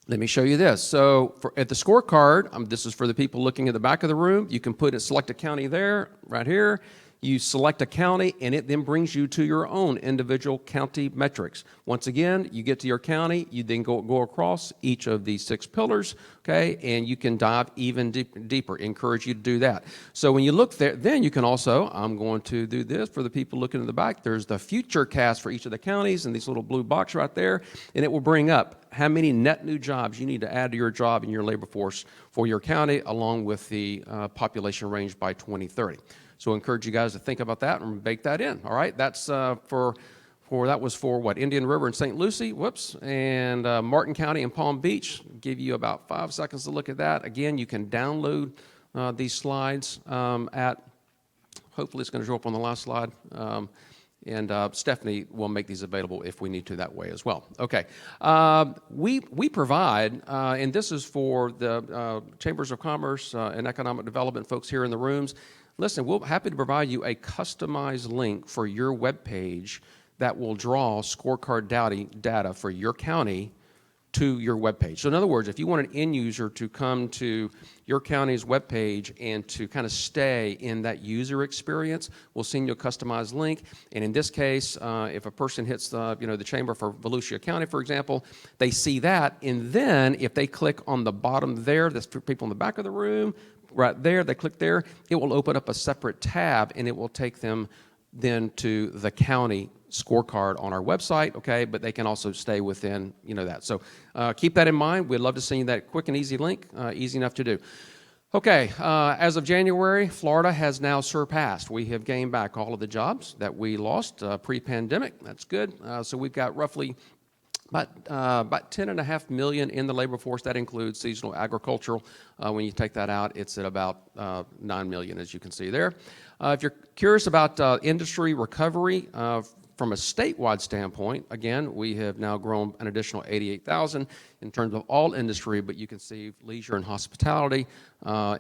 let me show you this. So at the scorecard, this is for the people looking at the back of the room. You can select a county there, right here. You select a county, and it then brings you to your own individual county metrics. Once again, you get to your county, you then go across each of these 6 pillars, okay, and you can dive even deeper. Encourage you to do that. So when you look there, then you can also, I'm going to do this for the people looking in the back, there's the future cast for each of the counties, and these little blue box right there, and it will bring up how many net new jobs you need to add to your job in your labor force for your county, along with the population range by 2030. So I encourage you guys to think about that and bake that in. All right, that's that was for what, Indian River and St. Lucie, and Martin County and Palm Beach. Give you about 5 seconds to look at that. Again, you can download these slides at, hopefully it's going to show up on the last slide. And Stephanie will make these available if we need to that way as well. Okay, we provide, and this is for the Chambers of Commerce and Economic Development folks here in the rooms. Listen, we're happy to provide you a customized link for your web page that will draw scorecard data for your county to your web page. So in other words, if you want an end user to come to your county's web page and to kind of stay in that user experience, we'll send you a customized link. And in this case, if a person hits the chamber for Volusia County, for example, they see that, and then if they click on the bottom there, that's for people in the back of the room, right there, they click there, it will open up a separate tab, and it will take them then to the county scorecard on our website, okay, but they can also stay within, that. So keep that in mind. We'd love to send you that quick and easy link, easy enough to do. Okay, as of January, Florida has now surpassed. We have gained back all of the jobs that we lost pre-pandemic. That's good. So we've got roughly about 10.5 million in the labor force. That includes seasonal agricultural. When you take that out, it's at about 9 million, as you can see there. If you're curious about industry recovery, from a statewide standpoint, again, we have now grown an additional 88,000 in terms of all industry, but you can see leisure and hospitality,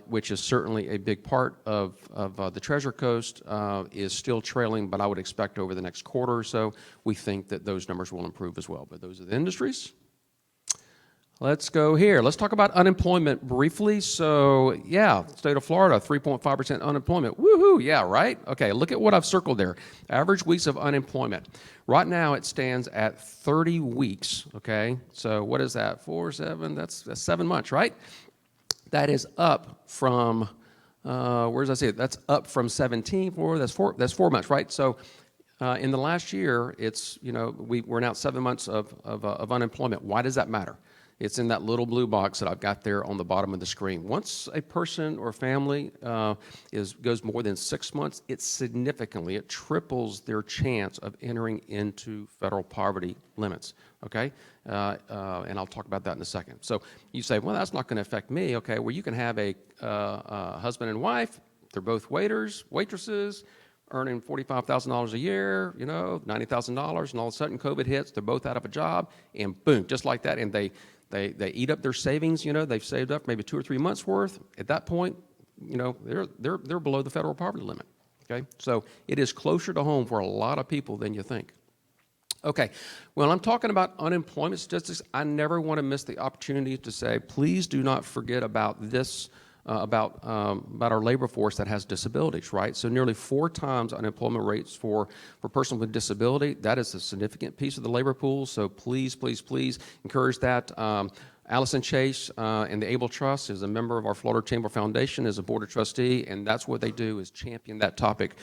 which is certainly a big part of the Treasure Coast, is still trailing, but I would expect over the next quarter or so, we think that those numbers will improve as well. But those are the industries. Let's go here. Let's talk about unemployment briefly. So, yeah, state of Florida, 3.5% unemployment. Woohoo, yeah, right? Okay, look at what I've circled there. Average weeks of unemployment. Right now, it stands at 30 weeks, okay? So what is that? 4, 7, that's 7 months, right? That is up from, where does I see it? That's up from 17, that's 4 months, right? So in the last year, it's, we're now at 7 months of unemployment. Why does that matter? It's in that little blue box that I've got there on the bottom of the screen. Once a person or family goes more than 6 months, it triples their chance of entering into federal poverty limits, okay? And I'll talk about that in a second. So you say, well, that's not going to affect me, okay? Well, you can have a husband and wife. They're both waitresses, earning $45,000 a year, $90,000, and all of a sudden COVID hits, they're both out of a job, and boom, just like that, and they eat up their savings, they've saved up maybe 2 or 3 months worth. At that point, they're below the federal poverty limit, okay? So it is closer to home for a lot of people than you think. Okay, when I'm talking about unemployment statistics, I never want to miss the opportunity to say, please do not forget about this, about our labor force that has disabilities, right? So nearly 4 times unemployment rates for persons with disability. That is a significant piece of the labor pool, so please, please, please encourage that. Allison Chase and the Able Trust is a member of our Florida Chamber Foundation as a board of trustee, and that's what they do is champion that topic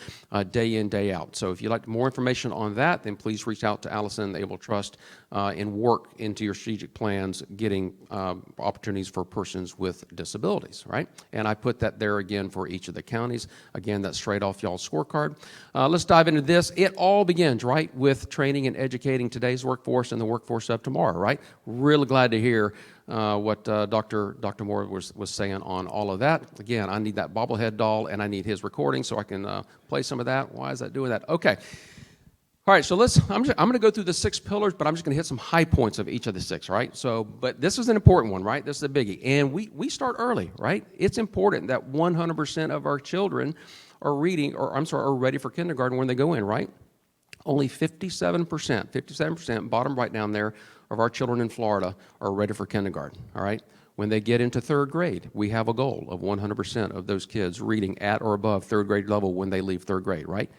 day in, day out. So if you'd like more information on that, then please reach out to Allison and the Able Trust and work into your strategic plans getting opportunities for persons with disabilities, right? And I put that there again for each of the counties. Again, that's straight off y'all's scorecard. Let's dive into this. It all begins, right, with training and educating today's workforce and the workforce of tomorrow, right? Really glad to hear what Dr. Moore was saying on all of that. Again, I need that bobblehead doll, and I need his recording so I can play some of that. Why is that doing that? Okay. All right, so I'm going to go through the 6 pillars, but I'm just going to hit some high points of each of the 6, right? So, but this is an important one, right? This is a biggie. And we start early, right? It's important that 100% of our children are ready for kindergarten when they go in, right? Only 57%, bottom right down there, of our children in Florida are ready for kindergarten, all right? When they get into third grade, we have a goal of 100% of those kids reading at or above third grade level when they leave third grade, right?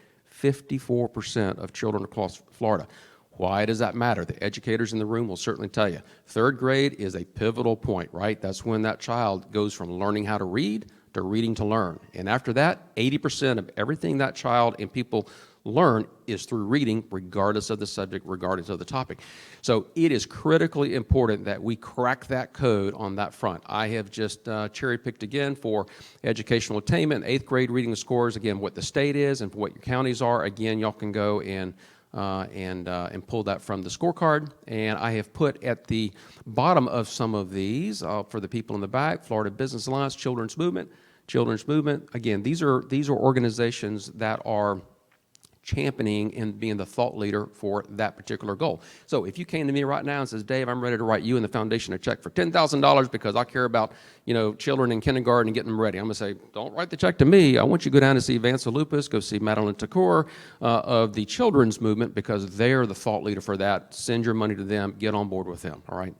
54% of children across Florida. Why does that matter? The educators in the room will certainly tell you. Third grade is a pivotal point, right? That's when that child goes from learning how to read to reading to learn. And after that, 80% of everything that child and people learn is through reading, regardless of the subject, regardless of the topic. So it is critically important that we crack that code on that front. I have just cherry-picked again for educational attainment, 8th grade reading scores, again, what the state is and what your counties are. Again, y'all can go and pull that from the scorecard. And I have put at the bottom of some of these, for the people in the back, Florida Business Alliance, Children's Movement. Again, these are organizations that are championing and being the thought leader for that particular goal. So if you came to me right now and says, Dave, I'm ready to write you and the foundation a check for $10,000 because I care about, children in kindergarten and getting them ready, I'm going to say, don't write the check to me. I want you to go down to see Vance Lupus, go see Madeline Takor of the Children's Movement, because they're the thought leader for that. Send your money to them. Get on board with them. All right.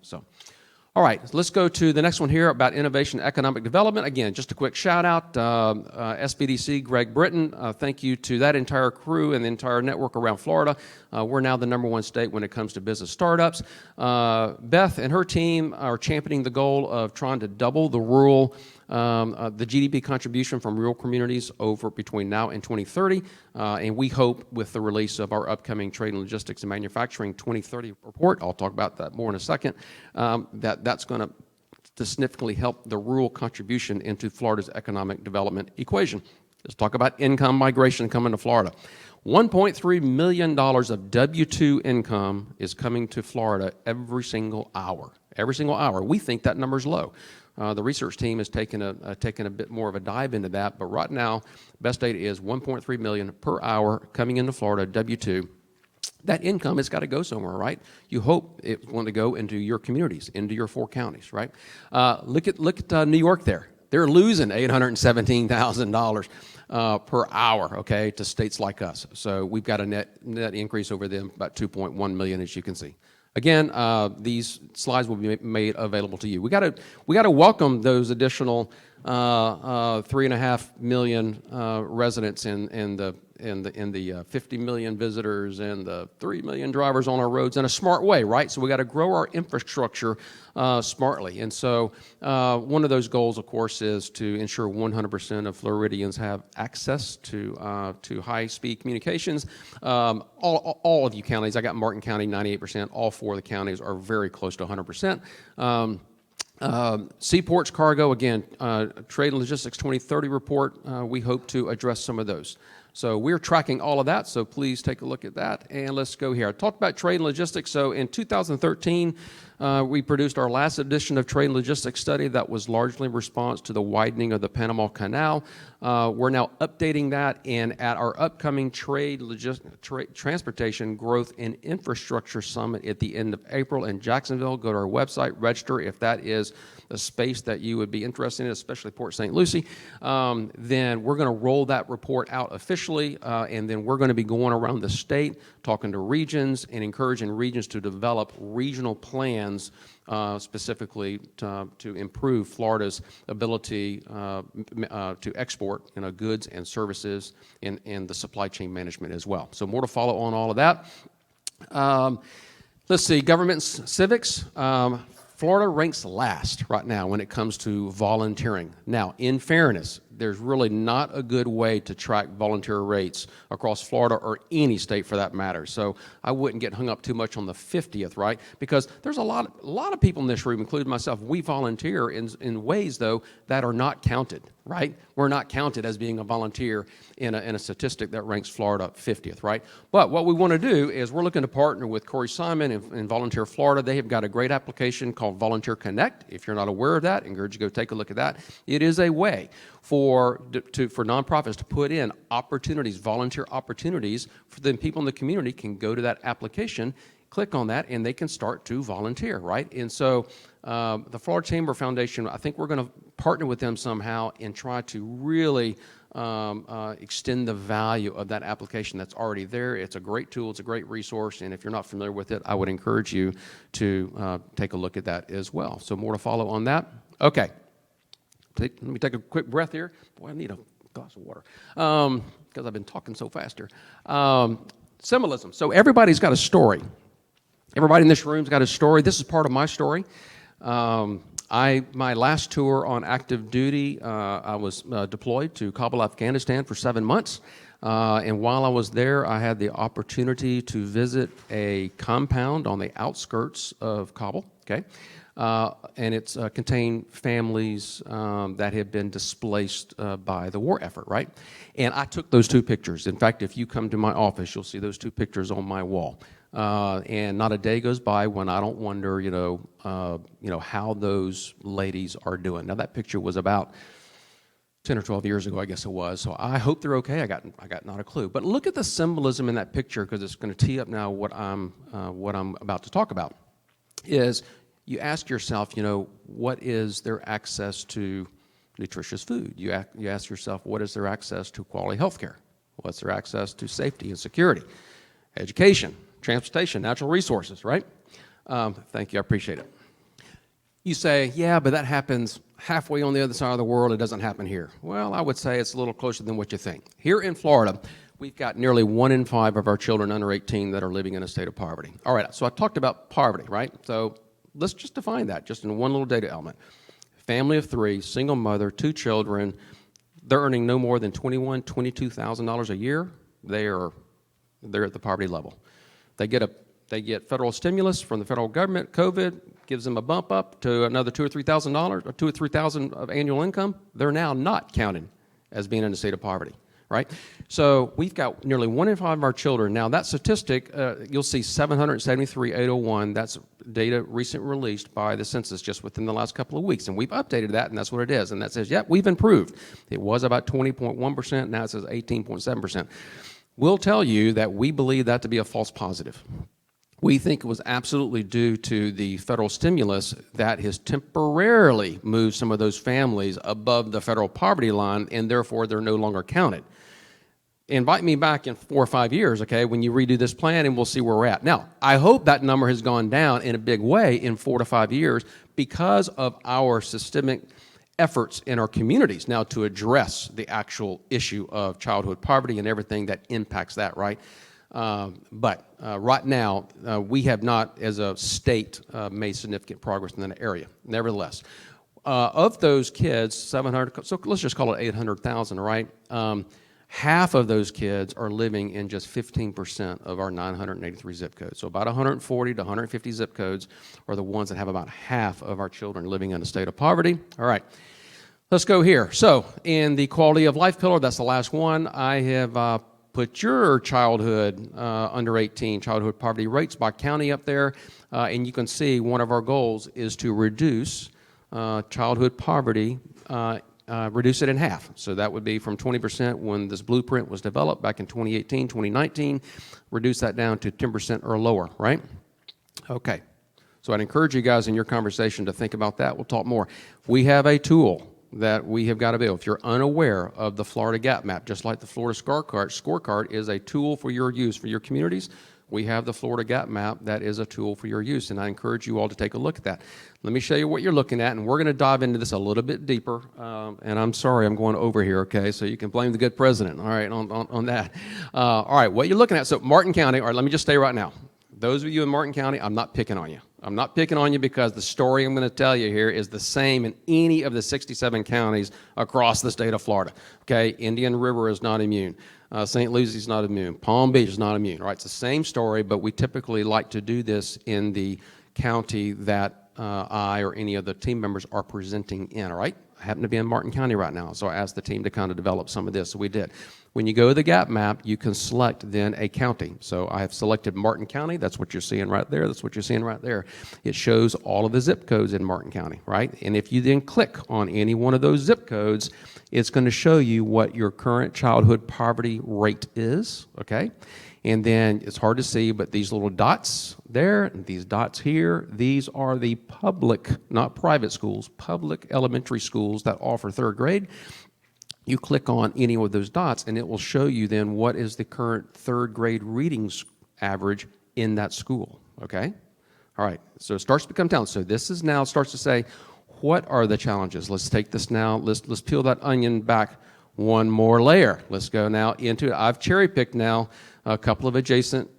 All right, let's go to the next one here about innovation and economic development. Again, just a quick shout out, SBDC, Greg Britton. Thank you to that entire crew and the entire network around Florida. We're now the #1 state when it comes to business startups. Beth and her team are championing the goal of trying to double the the GDP contribution from rural communities over between now and 2030. And we hope with the release of our upcoming Trade and Logistics and Manufacturing 2030 report, I'll talk about that more in a second, that's going to significantly help the rural contribution into Florida's economic development equation. Let's talk about income migration coming to Florida. $1.3 million of W-2 income is coming to Florida every single hour. Every single hour. We think that number's low. The research team has taken a bit more of a dive into that, but right now, best data is 1.3 million per hour coming into Florida, W-2. That income has got to go somewhere, right? You hope it's going to go into your communities, into your 4 counties, right? Look at New York there. They're losing $817,000 per hour, okay, to states like us. So we've got a net increase over them, about 2.1 million, as you can see. Again, these slides will be made available to you. We got to welcome those additional 3.5 million residents and the 50 million visitors and the 3 million drivers on our roads in a smart way, right? So we got to grow our infrastructure smartly. And so one of those goals, of course, is to ensure 100% of Floridians have access to high-speed communications. All of you counties, I got Martin County 98%. All 4 of the counties are very close to 100%. Seaports, cargo, again, Trade and Logistics 2030 report, we hope to address some of those. So we're tracking all of that, so please take a look at that. And let's go here. I talked about trade and logistics. So in 2013, we produced our last edition of Trade and Logistics Study that was largely in response to the widening of the Panama Canal. We're now updating that, and at our upcoming Transportation Growth and Infrastructure Summit at the end of April in Jacksonville, go to our website, register if that is a space that you would be interested in, especially Port St. Lucie. Then we're going to roll that report out officially, and then we're going to be going around the state, talking to regions and encouraging regions to develop regional plans specifically to improve Florida's ability to export goods and services and the supply chain management as well. So more to follow on all of that. Let's see, government civics. Florida ranks last right now when it comes to volunteering. Now, in fairness, there's really not a good way to track volunteer rates across Florida or any state for that matter. So I wouldn't get hung up too much on the 50th, right? Because there's a lot of people in this room, including myself, we volunteer in ways, though, that are not counted, right? We're not counted as being a volunteer in a statistic that ranks Florida 50th, right? But what we want to do is we're looking to partner with Corey Simon and Volunteer Florida. They have got a great application called Volunteer Connect. If you're not aware of that, I encourage you to go take a look at that. It is a way for nonprofits to put in opportunities, volunteer opportunities, for the people in the community can go to that application, click on that, and they can start to volunteer, right? And so the Florida Chamber Foundation, I think we're going to partner with them somehow and try to really extend the value of that application that's already there. It's a great tool, it's a great resource, and if you're not familiar with it, I would encourage you to take a look at that as well. So more to follow on that. Okay. Let me take a quick breath here. Boy, I need a glass of water because I've been talking so fast here. Symbolism. So everybody's got a story. Everybody in this room's got a story. This is part of my story. My last tour on active duty, I was deployed to Kabul, Afghanistan for 7 months. And while I was there, I had the opportunity to visit a compound on the outskirts of Kabul, okay? And it's contained families that had been displaced by the war effort, right? And I took those 2 pictures. In fact, if you come to my office, you'll see those 2 pictures on my wall. And not a day goes by when I don't wonder, how those ladies are doing. Now, that picture was about 10 or 12 years ago, I guess it was. So I hope they're okay. I got not a clue. But look at the symbolism in that picture, because it's going to tee up now what I'm about to talk about. Is you ask yourself, what is their access to nutritious food? You ask yourself, what is their access to quality health care? What's their access to safety and security? Education, transportation, natural resources, right? Thank you, I appreciate it. You say, yeah, but that happens halfway on the other side of the world. It doesn't happen here. Well, I would say it's a little closer than what you think. Here in Florida, we've got nearly 1 in 5 of our children under 18 that are living in a state of poverty. All right, so I talked about poverty, right? So let's just define that just in one little data element. Family of 3, single mother, 2 children, they're earning no more than $21,000, $22,000 a year. They're at the poverty level. They get federal stimulus from the federal government. COVID gives them a bump up to another $2,000 or $3,000 or $2,000 or $3,000 of annual income. They're now not counted as being in a state of poverty, right? So we've got nearly 1 in 5 of our children. Now that statistic, you'll see 773,801. That's data recently released by the census just within the last couple of weeks, and we've updated that, and that's what it is. And that says, yep, we've improved. It was about 20.1%. Now it says 18.7%. We'll tell you that we believe that to be a false positive. We think it was absolutely due to the federal stimulus that has temporarily moved some of those families above the federal poverty line, and therefore they're no longer counted. Invite me back in 4 or 5 years, okay, when you redo this plan, and we'll see where we're at. Now, I hope that number has gone down in a big way in 4 to 5 years because of our systemic efforts in our communities now to address the actual issue of childhood poverty and everything that impacts that, right? But right now, we have not, as a state, made significant progress in that area. Nevertheless, of those kids, 700, so let's just call it 800,000, right? Half of those kids are living in just 15% of our 983 zip codes. So about 140 to 150 zip codes are the ones that have about half of our children living in a state of poverty. All right, let's go here. So in the quality of life pillar, that's the last one, I have put your childhood under 18, childhood poverty rates by county up there. And you can see one of our goals is to reduce childhood poverty, reduce it in half. So that would be from 20% when this blueprint was developed back in 2018, 2019, reduce that down to 10% or lower, right? Okay. So I'd encourage you guys in your conversation to think about that. We'll talk more. We have a tool that we have got to build. If you're unaware of the Florida Gap Map, just like the Florida Scorecard is a tool for your use, for your communities, we have the Florida Gap Map that is a tool for your use, and I encourage you all to take a look at that. Let me show you what you're looking at, and we're going to dive into this a little bit deeper, and I'm sorry I'm going over here, okay, so you can blame the good president, all right, on that. All right, what you're looking at, so Martin County, all right, let me just stay right now. Those of you in Martin County, I'm not picking on you. I'm not picking on you because the story I'm going to tell you here is the same in any of the 67 counties across the state of Florida. Okay, Indian River is not immune. St. Lucie is not immune. Palm Beach is not immune. Right, it's the same story, but we typically like to do this in the county that I or any of the team members are presenting in. All right, I happen to be in Martin County right now, so I asked the team to kind of develop some of this, so we did. When you go to the gap map, you can select then a county. So I have selected Martin County. That's what you're seeing right there. That's what you're seeing right there. It shows all of the zip codes in Martin County, right? And if you then click on any one of those zip codes, it's going to show you what your current childhood poverty rate is, okay? And then it's hard to see, but these little dots there, and these dots here, these are the public, not private schools, public elementary schools that offer third grade. You click on any of those dots, and it will show you then what is the current third grade reading average in that school, okay? All right, so it starts to become town. So this is now starts to say, what are the challenges? Let's take this now. Let's peel that onion back one more layer. Let's go now into it. I've cherry-picked now a couple of adjacent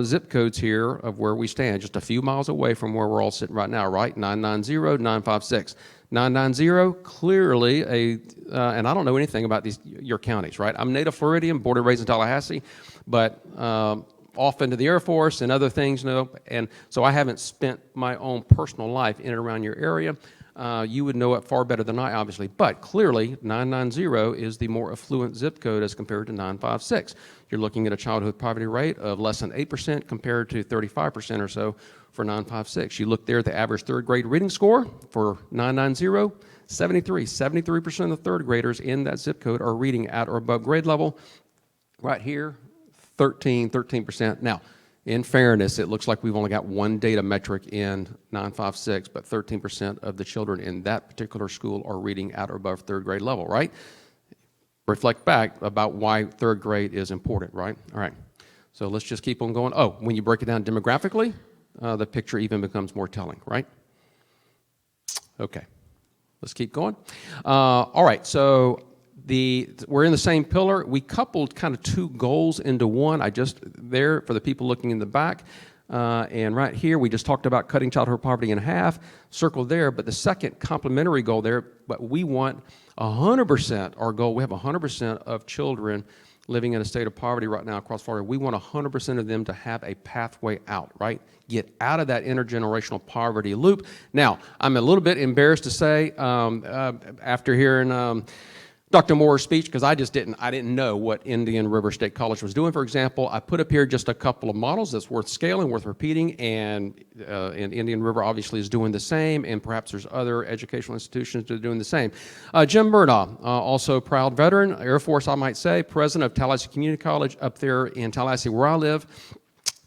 zip codes here of where we stand, just a few miles away from where we're all sitting right now, right? 990, 956. 990, clearly and I don't know anything about your counties, right? I'm native Floridian, born and raised in Tallahassee, but off into the Air Force and other things, and so I haven't spent my own personal life in and around your area. You would know it far better than I, obviously, but clearly 990 is the more affluent zip code as compared to 956. You're looking at a childhood poverty rate of less than 8% compared to 35% or so for 956. You look there at the average third grade reading score for 990, 73% of the third graders in that zip code are reading at or above grade level. Right here, 13%. Now, in fairness, it looks like we've only got one data metric in 956, but 13% of the children in that particular school are reading at or above third grade level, right? Reflect back about why third grade is important, right? All right, so let's just keep on going. Oh, when you break it down demographically, the picture even becomes more telling, right? Okay, let's keep going. All right, so we're in the same pillar. We coupled kind of two goals into one. I just, there for the people looking in the back, and right here we just talked about cutting childhood poverty in half, circled there, but the second complementary goal there, but we want 100%, our goal, we have 100% of children living in a state of poverty right now across Florida. We want 100% of them to have a pathway out, right? Get out of that intergenerational poverty loop. Now, I'm a little bit embarrassed to say, after hearing Dr. Moore's speech, because I didn't know what Indian River State College was doing. For example, I put up here just a couple of models that's worth scaling, worth repeating, and Indian River obviously is doing the same, and perhaps there's other educational institutions that are doing the same. Jim Murdaugh, also proud veteran, Air Force, I might say, president of Tallahassee Community College up there in Tallahassee where I live.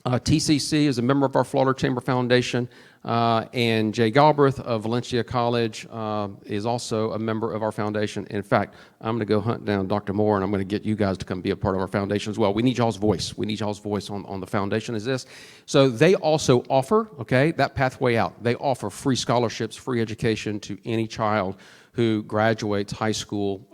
TCC is a member of our Florida Chamber Foundation, and Jay Galbraith of Valencia College is also a member of our foundation. In fact, I'm going to go hunt down Dr. Moore, and I'm going to get you guys to come be a part of our foundation as well. We need y'all's voice. We need y'all's voice on the foundation is this. So they also offer, okay, that pathway out. They offer free scholarships, free education to any child who graduates high school,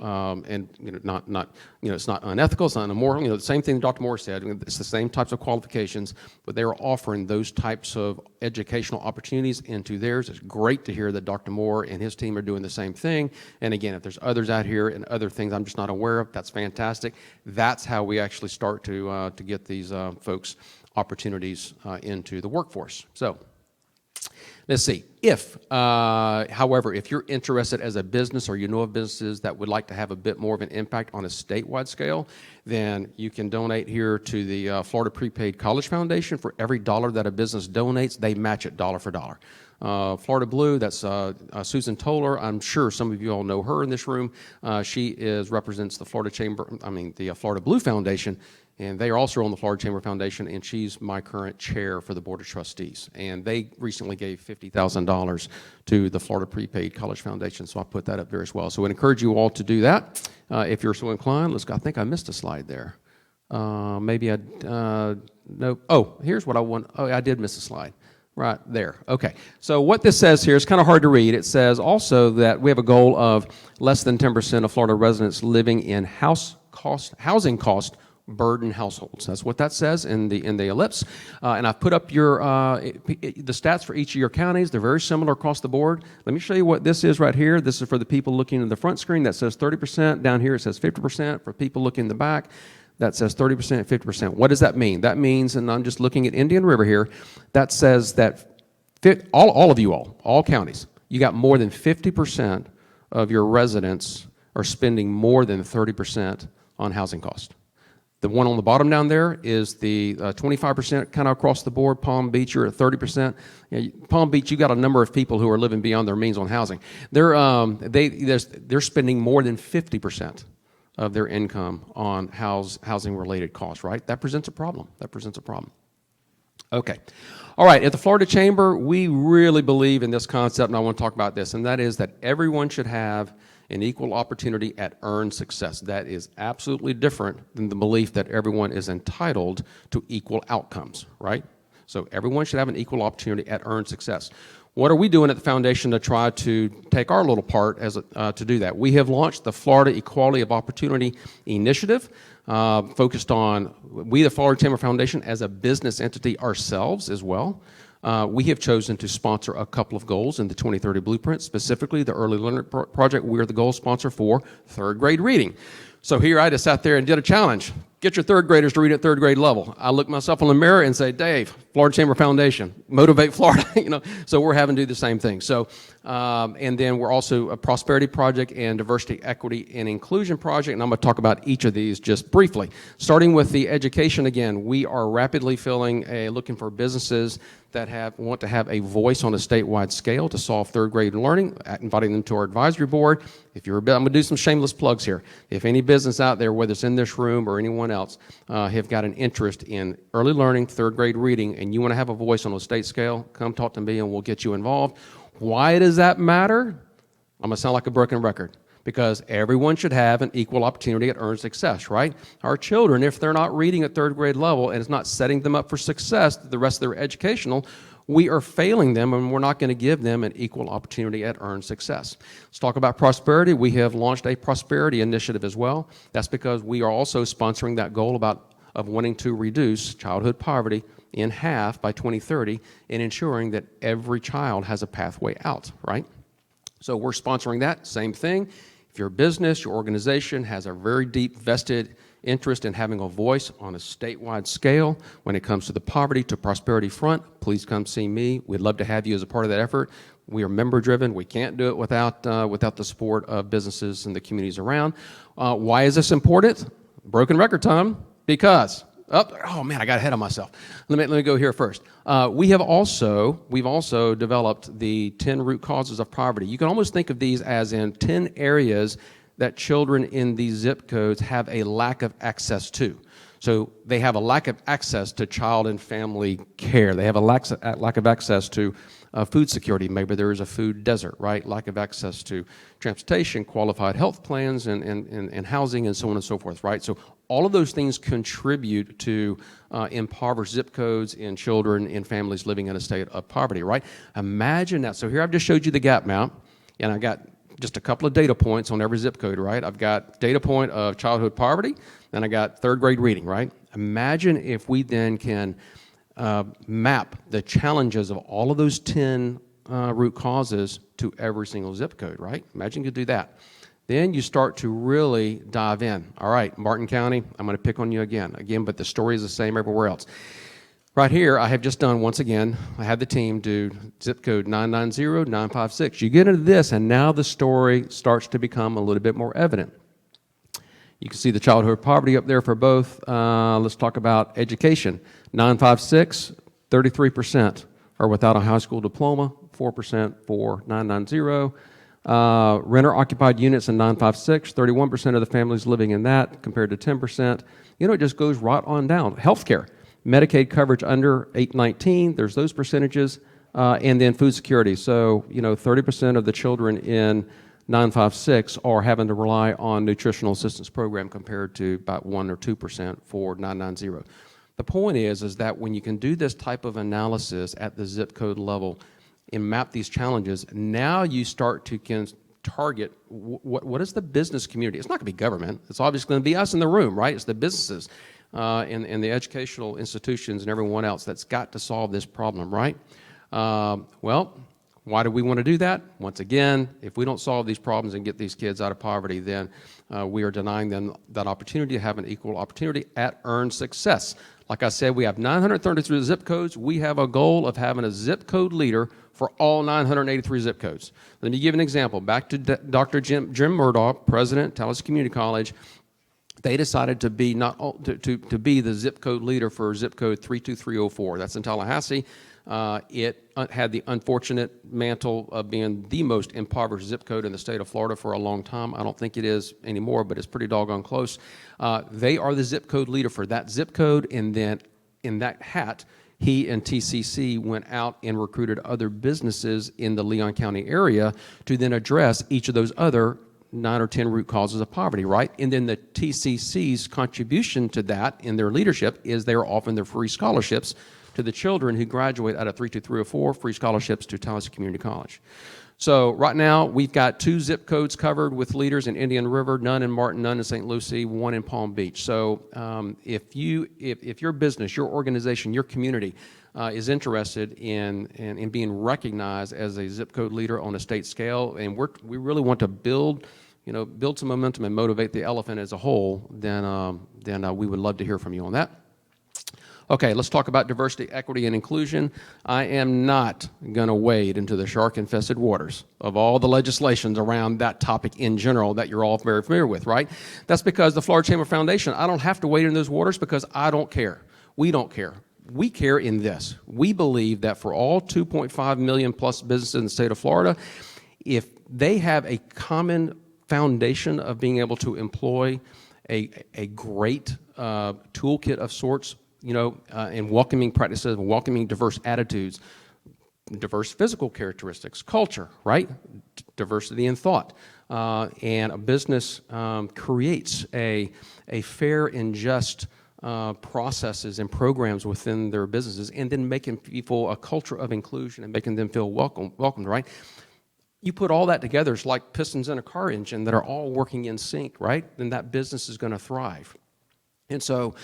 and it's not unethical, it's not immoral. The same thing Dr. Moore said. It's the same types of qualifications, but they are offering those types of educational opportunities into theirs. It's great to hear that Dr. Moore and his team are doing the same thing. And again, if there's others out here and other things I'm just not aware of, that's fantastic. That's how we actually start to get these folks opportunities into the workforce. So. Let's see. However, if you're interested as a business or you know of businesses that would like to have a bit more of an impact on a statewide scale, then you can donate here to the Florida Prepaid College Foundation. For every dollar that a business donates, they match it dollar for dollar. Florida Blue, that's Susan Toller. I'm sure some of you all know her in this room. She represents the the Florida Blue Foundation, and they are also on the Florida Chamber Foundation, and she's my current chair for the Board of Trustees. And they recently gave $50,000 to the Florida Prepaid College Foundation, so I put that up there as well. So I would encourage you all to do that if you're so inclined. I think I missed a slide there. Maybe no. Oh, here's what I want. Oh, I did miss a slide. Right there. Okay. So what this says here is kind of hard to read. It says also that we have a goal of less than 10% of Florida residents living in housing cost burden households. That's what that says in the ellipse. And I've put up the stats for each of your counties. They're very similar across the board. Let me show you what this is right here. This is for the people looking at the front screen. That says 30%. Down here it says 50%. For people looking in the back, that says 30%, 50%. What does that mean? That means, and I'm just looking at Indian River here, that says that all of you all counties, you got more than 50% of your residents are spending more than 30% on housing cost. The one on the bottom down there is the 25% kind of across the board. Palm Beach, you're at 30%. Palm Beach, you got a number of people who are living beyond their means on housing. They're spending more than 50% of their income on housing-related costs, right? That presents a problem. Okay. All right, at the Florida Chamber, we really believe in this concept, and I want to talk about this, and that is that everyone should have an equal opportunity at earned success. That is absolutely different than the belief that everyone is entitled to equal outcomes, right? So everyone should have an equal opportunity at earned success. What are we doing at the foundation to try to take our little part to do that? We have launched the Florida Equality of Opportunity Initiative, focused on we, the Florida Chamber Foundation, as a business entity ourselves as well. We have chosen to sponsor a couple of goals in the 2030 Blueprint, specifically the Early Learner Project. We're the goal sponsor for third grade reading. So here I just sat there and did a challenge. Get your third graders to read at third grade level. I look myself in the mirror and say, Dave, Florida Chamber Foundation, motivate Florida. So we're having to do the same thing. So, and then we're also a prosperity project and diversity, equity, and inclusion project. And I'm going to talk about each of these just briefly. Starting with the education again, we are rapidly looking for businesses that want to have a voice on a statewide scale to solve third grade learning, inviting them to our advisory board. I'm going to do some shameless plugs here. If any business out there, whether it's in this room or anyone else, have got an interest in early learning, third grade reading, and you want to have a voice on a state scale, come talk to me and we'll get you involved. Why does that matter? I'm going to sound like a broken record. Because everyone should have an equal opportunity at earned success, right? Our children, if they're not reading at third grade level and it's not setting them up for success the rest of their educational, we are failing them and we're not going to give them an equal opportunity at earned success. Let's talk about prosperity. We have launched a prosperity initiative as well. That's because we are also sponsoring that goal of wanting to reduce childhood poverty in half by 2030 and ensuring that every child has a pathway out, right? So we're sponsoring that, same thing. If your business, your organization has a very deep vested interest in having a voice on a statewide scale when it comes to the poverty to prosperity front, please come see me. We'd love to have you as a part of that effort. We are member driven. We can't do it without the support of businesses and the communities around. Why is this important? Broken record time, because oh man, I got ahead of myself. Let me go here first. We've also developed the 10 root causes of poverty. You can almost think of these as in 10 areas that children in these zip codes have a lack of access to. So they have a lack of access to child and family care. They have a lack of access to food security. Maybe there is a food desert, right? Lack of access to transportation, qualified health plans, and housing, and so on and so forth, right? So all of those things contribute to impoverished zip codes in children and families living in a state of poverty, right? Imagine that. So here I've just showed you the gap map, and I got just a couple of data points on every zip code, right? I've got data point of childhood poverty, and I got third grade reading, right? Imagine if we then can map the challenges of all of those 10 root causes to every single zip code, right? Imagine you could do that. Then you start to really dive in. All right, Martin County, I'm going to pick on you again, but the story is the same everywhere else. Right here, I have just done, once again, I had the team do zip code 990-956. You get into this, and now the story starts to become a little bit more evident. You can see the childhood poverty up there for both. Let's talk about education. 956, 33% are without a high school diploma, 4% for 990. Renter-occupied units in 956, 31% of the families living in that compared to 10%. It just goes right on down. Healthcare. Medicaid coverage under 819, there's those percentages, and then food security. So, 30% of the children in 956 are having to rely on nutritional assistance program compared to about 1 or 2% for 990. The point is that when you can do this type of analysis at the zip code level and map these challenges, now you start to target what is the business community. It's not going to be government. It's obviously going to be us in the room, right? It's the businesses. And the educational institutions and everyone else that's got to solve this problem, right? Well, why do we want to do that? Once again, if we don't solve these problems and get these kids out of poverty, then we are denying them that opportunity to have an equal opportunity at earned success. Like I said, we have 933 zip codes. We have a goal of having a zip code leader for all 983 zip codes. Let me give an example. Back to Dr. Jim Murdoch, president, Tallahassee Community College. They decided to be to be the zip code leader for zip code 32304. That's in Tallahassee. It had the unfortunate mantle of being the most impoverished zip code in the state of Florida for a long time. I don't think it is anymore, but it's pretty doggone close. They are the zip code leader for that zip code, and then in that hat, he and TCC went out and recruited other businesses in the Leon County area to then address each of those other 9 or 10 root causes of poverty, right? And then the TCC's contribution to that in their leadership is they are offering their free scholarships to the children who graduate out of 32304, free scholarships to Tallahassee Community College. So right now, we've got 2 zip codes covered with leaders in Indian River, none in Martin, none in St. Lucie, 1 in Palm Beach. So if your business, your organization, your community is interested in being recognized as a zip code leader on a state scale, and we really want to build some momentum and motivate the elephant as a whole, then we would love to hear from you on that. Okay, let's talk about diversity, equity, and inclusion. I am not going to wade into the shark-infested waters of all the legislations around that topic in general that you're all very familiar with, right? That's because the Florida Chamber Foundation, I don't have to wade in those waters because I don't care. We don't care. We care in this. We believe that for all 2.5 million plus businesses in the state of Florida, if they have a common foundation of being able to employ a great toolkit of sorts, and welcoming practices, welcoming diverse attitudes, diverse physical characteristics, culture, right? Diversity in thought. And a business creates a fair and just processes and programs within their businesses, and then making people a culture of inclusion and making them feel welcomed, right? You put all that together, it's like pistons in a car engine that are all working in sync, right? Then that business is going to thrive. And so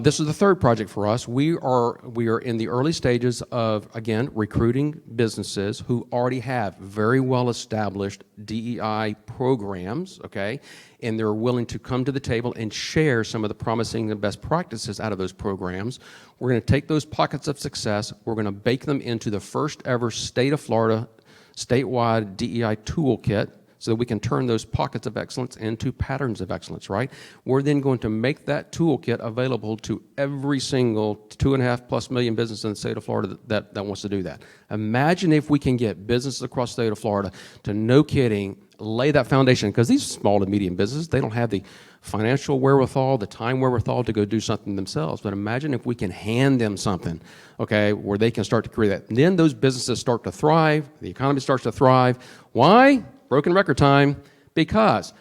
this is the third project for us. We are in the early stages of, again, recruiting businesses who already have very well-established DEI programs, okay? And they're willing to come to the table and share some of the promising and best practices out of those programs. We're going to take those pockets of success, we're going to bake them into the first ever state of Florida statewide DEI toolkit, so that we can turn those pockets of excellence into patterns of excellence, right? We're then going to make that toolkit available to every single 2.5+ million businesses in the state of Florida that wants to do that. Imagine if we can get businesses across the state of Florida to, no kidding, lay that foundation, because these small to medium businesses, they don't have the financial wherewithal, the time wherewithal to go do something themselves. But imagine if we can hand them something, okay, where they can start to create that. And then those businesses start to thrive, the economy starts to thrive. Why? Broken record time, because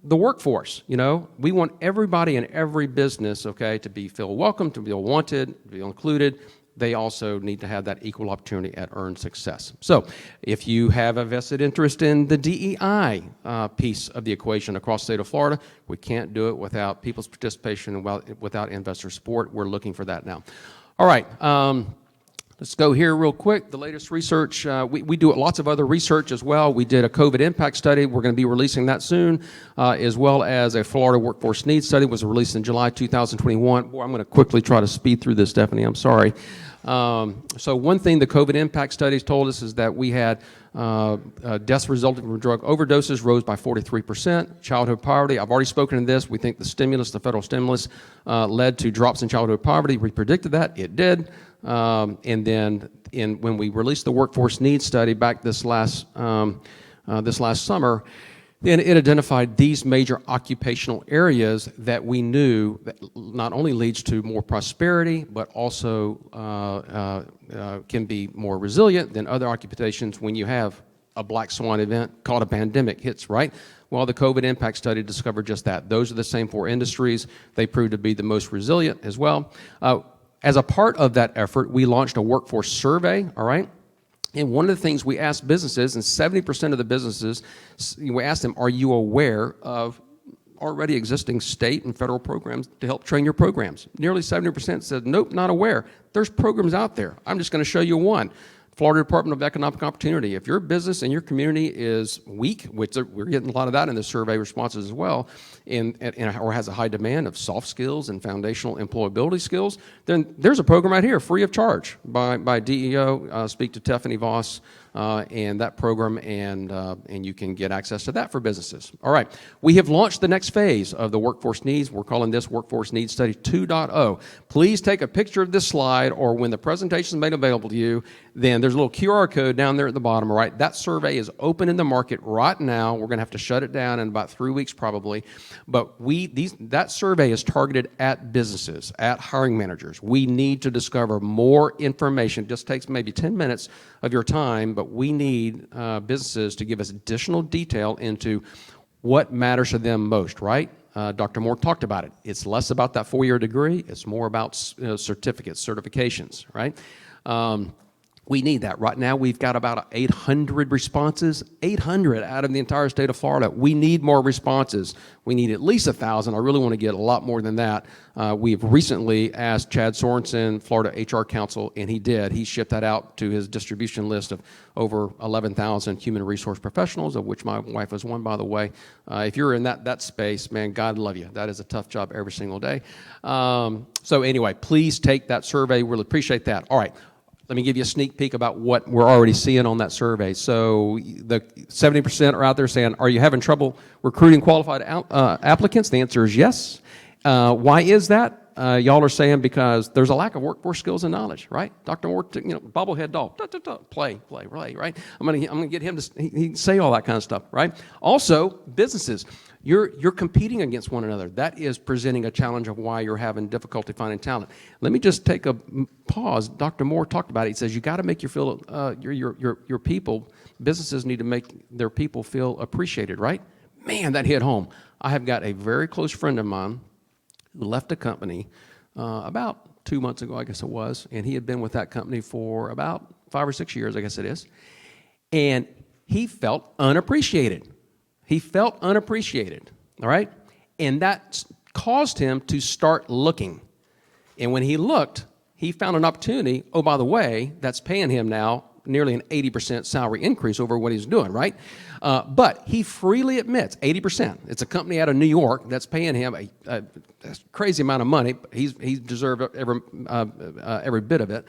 the workforce, we want everybody in every business, okay, to feel welcome, to feel wanted, to feel included. They also need to have that equal opportunity at earned success. So if you have a vested interest in the DEI piece of the equation across the state of Florida, we can't do it without people's participation and without investor support. We're looking for that now. All right. Let's go here real quick. The latest research, we do lots of other research as well. We did a COVID impact study. We're going to be releasing that soon, as well as a Florida workforce needs study was released in July 2021. Boy, I'm going to quickly try to speed through this, Stephanie. I'm sorry. So one thing the COVID impact studies told us is that we had deaths resulting from drug overdoses rose by 43%. Childhood poverty, I've already spoken to this. We think the federal stimulus, led to drops in childhood poverty. We predicted that. It did. And then when we released the workforce needs study back this last summer, then it identified these major occupational areas that we knew that not only leads to more prosperity, but also can be more resilient than other occupations when you have a black swan event called a pandemic hits, right? Well, the COVID impact study discovered just that. Those are the same 4 industries. They proved to be the most resilient as well. As a part of that effort, we launched a workforce survey, all right? And one of the things we asked businesses, and 70% of the businesses, we asked them, are you aware of already existing state and federal programs to help train your programs? Nearly 70% said, nope, not aware. There's programs out there. I'm just going to show you one. Florida Department of Economic Opportunity. If your business and your community is weak, which we're getting a lot of that in the survey responses as well, or has a high demand of soft skills and foundational employability skills, then there's a program right here, free of charge by DEO. Speak to Tiffany Voss and that program, and you can get access to that for businesses. All right, we have launched the next phase of the workforce needs. We're calling this Workforce Needs Study 2.0. Please take a picture of this slide, or when the presentation is made available to you, then there's a little QR code down there at the bottom, all right? That survey is open in the market right now. We're going to have to shut it down in about 3 weeks probably. But that survey is targeted at businesses, at hiring managers. We need to discover more information. It just takes maybe 10 minutes of your time, but we need businesses to give us additional detail into what matters to them most, right? Dr. Moore talked about it. It's less about that 4-year degree. It's more about certificates, certifications, right? We need that. Right now, we've got about 800 responses, 800 out of the entire state of Florida. We need more responses. We need at least 1,000. I really want to get a lot more than that. We've recently asked Chad Sorensen, Florida HR Council, and he did. He shipped that out to his distribution list of over 11,000 human resource professionals, of which my wife was one, by the way. If you're in that space, man, God love you. That is a tough job every single day. So anyway, please take that survey. Really appreciate that. All right. Let me give you a sneak peek about what we're already seeing on that survey. So the 70% are out there saying, are you having trouble recruiting qualified applicants? The answer is yes. Why is that? Y'all are saying because there's a lack of workforce skills and knowledge, right? Dr. Moore, bobblehead doll, play, right? I'm gonna get him to he say all that kind of stuff, right? Also, businesses. You're competing against one another. That is presenting a challenge of why you're having difficulty finding talent. Let me just take a pause. Dr. Moore talked about it. He says you got to make your people. Businesses need to make their people feel appreciated, right? Man, that hit home. I have got a very close friend of mine who left a company about 2 months ago, I guess it was, and he had been with that company for about 5 or 6 years, I guess it is, and he felt unappreciated. He felt unappreciated, all right? And that caused him to start looking. And when he looked, he found an opportunity, oh, by the way, that's paying him now nearly an 80% salary increase over what he's doing, right? But he freely admits, 80%. It's a company out of New York that's paying him a crazy amount of money. He's deserved every bit of it.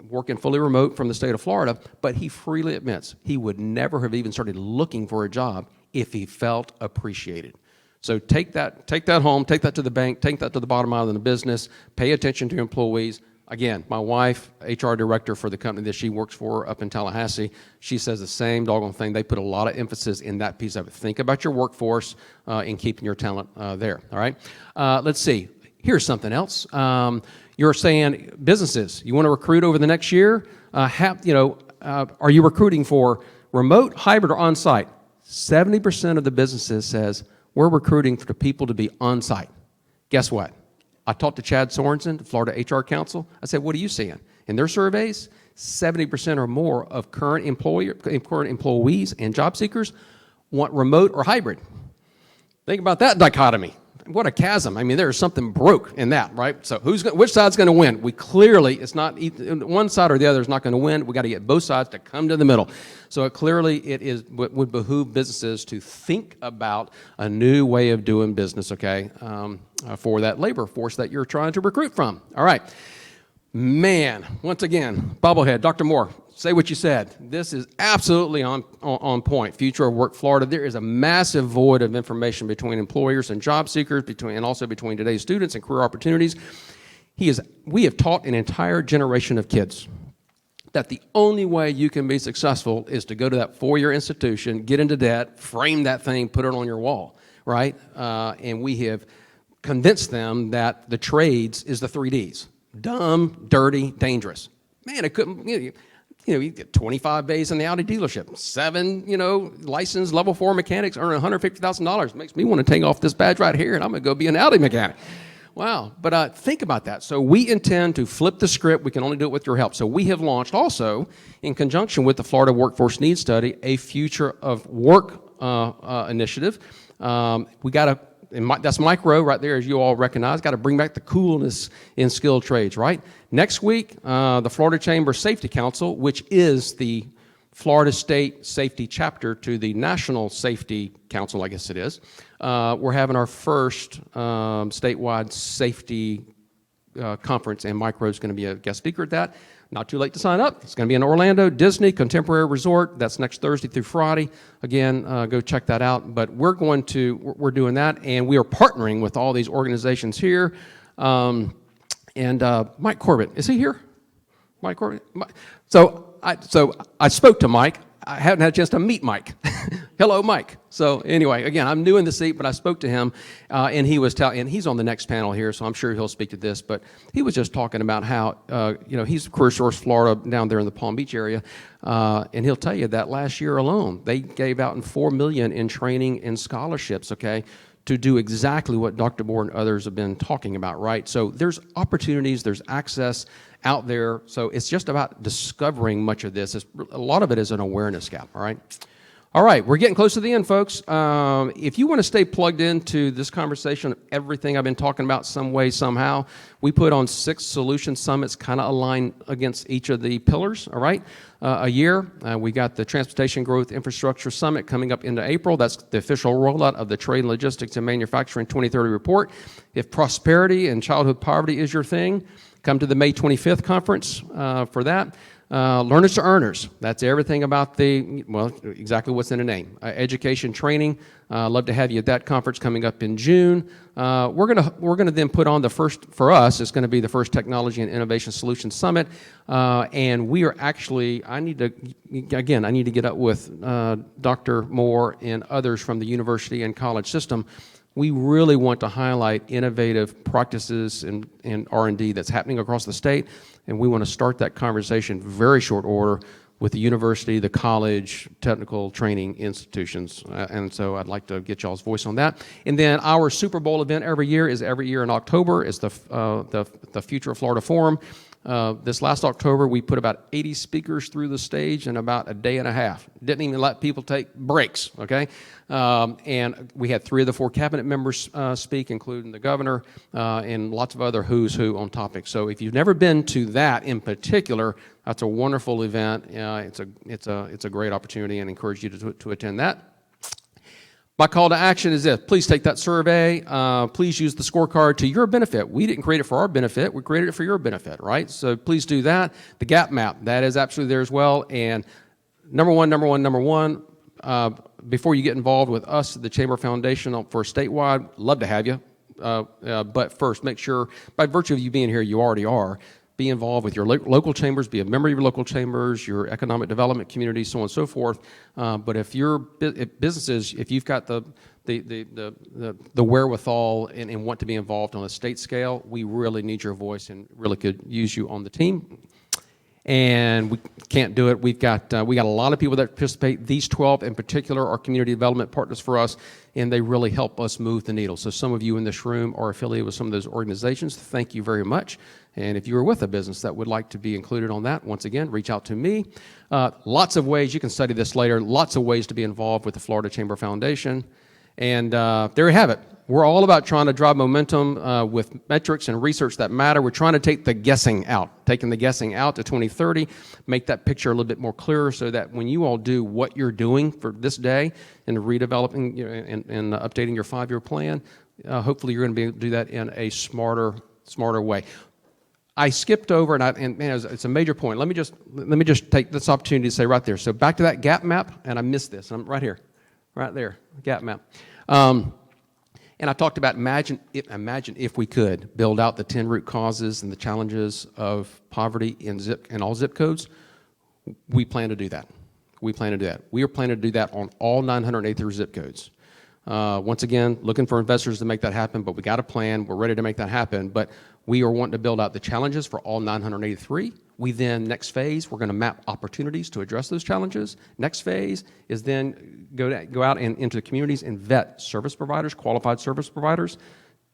Working fully remote from the state of Florida, but he freely admits he would never have even started looking for a job if he felt appreciated. So take that home, take that to the bank, take that to the bottom line of the business, pay attention to employees. Again, my wife, HR director for the company that she works for up in Tallahassee, she says the same doggone thing. They put a lot of emphasis in that piece of it. Think about your workforce and keeping your talent there, all right? Let's see. Here's something else. You're saying businesses, you want to recruit over the next year? Are you recruiting for remote, hybrid, or on-site? 70% of the businesses says we're recruiting for the people to be on-site. Guess what? I talked to Chad Sorensen, the Florida HR Council. I said, what are you seeing? In their surveys, 70% or more of current employees and job seekers want remote or hybrid. Think about that dichotomy. What a chasm. I mean, there's something broke in that, right? So which side's going to win? We clearly, it's not one side or the other is not going to win. We got to get both sides to come to the middle. So clearly it would behoove businesses to think about a new way of doing business, okay, for that labor force that you're trying to recruit from. All right. Man, once again, bobblehead, Dr. Moore, say what you said. This is absolutely on point. Future of Work Florida. There is a massive void of information between employers and job seekers, and also between today's students and career opportunities. We have taught an entire generation of kids that the only way you can be successful is to go to that 4-year institution, get into debt, frame that thing, put it on your wall, right? And we have convinced them that the trades is the 3 Ds. Dumb, dirty, dangerous. Man, it couldn't, you get 25 days in the Audi dealership, 7, licensed level 4 mechanics earning $150,000. Makes me want to take off this badge right here and I'm going to go be an Audi mechanic. Wow. But think about that. So we intend to flip the script. We can only do it with your help. So we have launched also, in conjunction with the Florida Workforce Needs Study, a Future of Work initiative. We got to, that's micro right there, as you all recognize. Got to bring back the coolness in skilled trades, right? Next week, the Florida Chamber Safety Council, which is the Florida State Safety Chapter to the National Safety Council, I guess it is. We're having our first statewide safety conference, and Micro is going to be a guest speaker at that. Not too late to sign up. It's going to be in Orlando, Disney Contemporary Resort. That's next Thursday through Friday. Again, go check that out. But we're doing that, and we are partnering with all these organizations here. And Mike Corbett, is he here? Mike Corbett? So I spoke to Mike. I haven't had a chance to meet Mike. Hello, Mike. So anyway, again, I'm new in the seat, but I spoke to him, and he was and he's on the next panel here, so I'm sure he'll speak to this. But he was just talking about how, he's Career Source Florida down there in the Palm Beach area, and he'll tell you that last year alone, they gave out $4 million in training and scholarships, okay, to do exactly what Dr. Moore and others have been talking about, right? So there's opportunities, there's access out there. So it's just about discovering much of this. A lot of it is an awareness gap, all right? All right, we're getting close to the end, folks. If you want to stay plugged into this conversation, everything I've been talking about some way, somehow, we put on 6 solution summits kind of aligned against each of the pillars, all right, a year. We got the Transportation Growth Infrastructure Summit coming up into April. That's the official rollout of the Trade, Logistics, and Manufacturing 2030 report. If prosperity and childhood poverty is your thing, come to the May 25th conference for that. Learners to earners. That's everything about exactly what's in the name. Education training. Love to have you at that conference coming up in June. We're gonna then put on the first, for us, it's gonna be the first Technology and Innovation Solutions Summit. And we are actually, I need to get up with Dr. Moore and others from the university and college system. We really want to highlight innovative practices in R&D that's happening across the state, and we want to start that conversation very short order with the university, the college, technical training institutions, and so I'd like to get y'all's voice on that. And then our Super Bowl event every year in October is the Future of Florida Forum. This last October, we put about 80 speakers through the stage in about a day and a half. Didn't even let people take breaks, okay? And we had 3 of the 4 cabinet members speak, including the governor, and lots of other who's who on topics. So if you've never been to that in particular, that's a wonderful event. It's a great opportunity, and encourage you to attend that. My call to action is this. Please take that survey. Please use the scorecard to your benefit. We didn't create it for our benefit. We created it for your benefit, right? So please do that. The gap map, that is absolutely there as well. And number one, before you get involved with us, the Chamber Foundation for statewide, love to have you. But first, make sure, by virtue of you being here, you already are. Be involved with your local chambers, be a member of your local chambers, your economic development community, so on and so forth. But if businesses, if you've got the wherewithal and want to be involved on a state scale, we really need your voice and really could use you on the team. And we can't do it. We got a lot of people that participate. These 12 in particular are community development partners for us, and they really help us move the needle. So some of you in this room are affiliated with some of those organizations. Thank you very much. And if you are with a business that would like to be included on that, once again, reach out to me. Lots of ways, you can study this later, lots of ways to be involved with the Florida Chamber Foundation. And there you have it. We're all about trying to drive momentum with metrics and research that matter. We're trying to take the guessing out, taking the guessing out to 2030, make that picture a little bit more clearer so that when you all do what you're doing for this day and redeveloping and updating your 5-year plan, hopefully you're going to be able to do that in a smarter way. I skipped over, and man, it's a major point. Let me just take this opportunity to say right there. So back to that gap map, and I missed this. I'm right here, right there, gap map. And I talked about imagine if we could build out the 10 root causes and the challenges of poverty in all zip codes. We plan to do that. We are planning to do that on all 983 zip codes. Once again, looking for investors to make that happen, but we got a plan. We're ready to make that happen. But we are wanting to build out the challenges for all 983. We then, next phase, we're going to map opportunities to address those challenges. Next phase is then go out and into the communities and vet service providers, qualified service providers,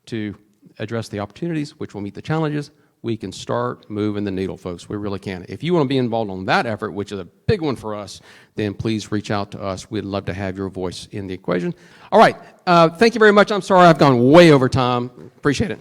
to address the opportunities, which will meet the challenges. We can start moving the needle, folks. We really can. If you want to be involved on that effort, which is a big one for us, then please reach out to us. We'd love to have your voice in the equation. All right. Thank you very much. I'm sorry I've gone way over time. Appreciate it.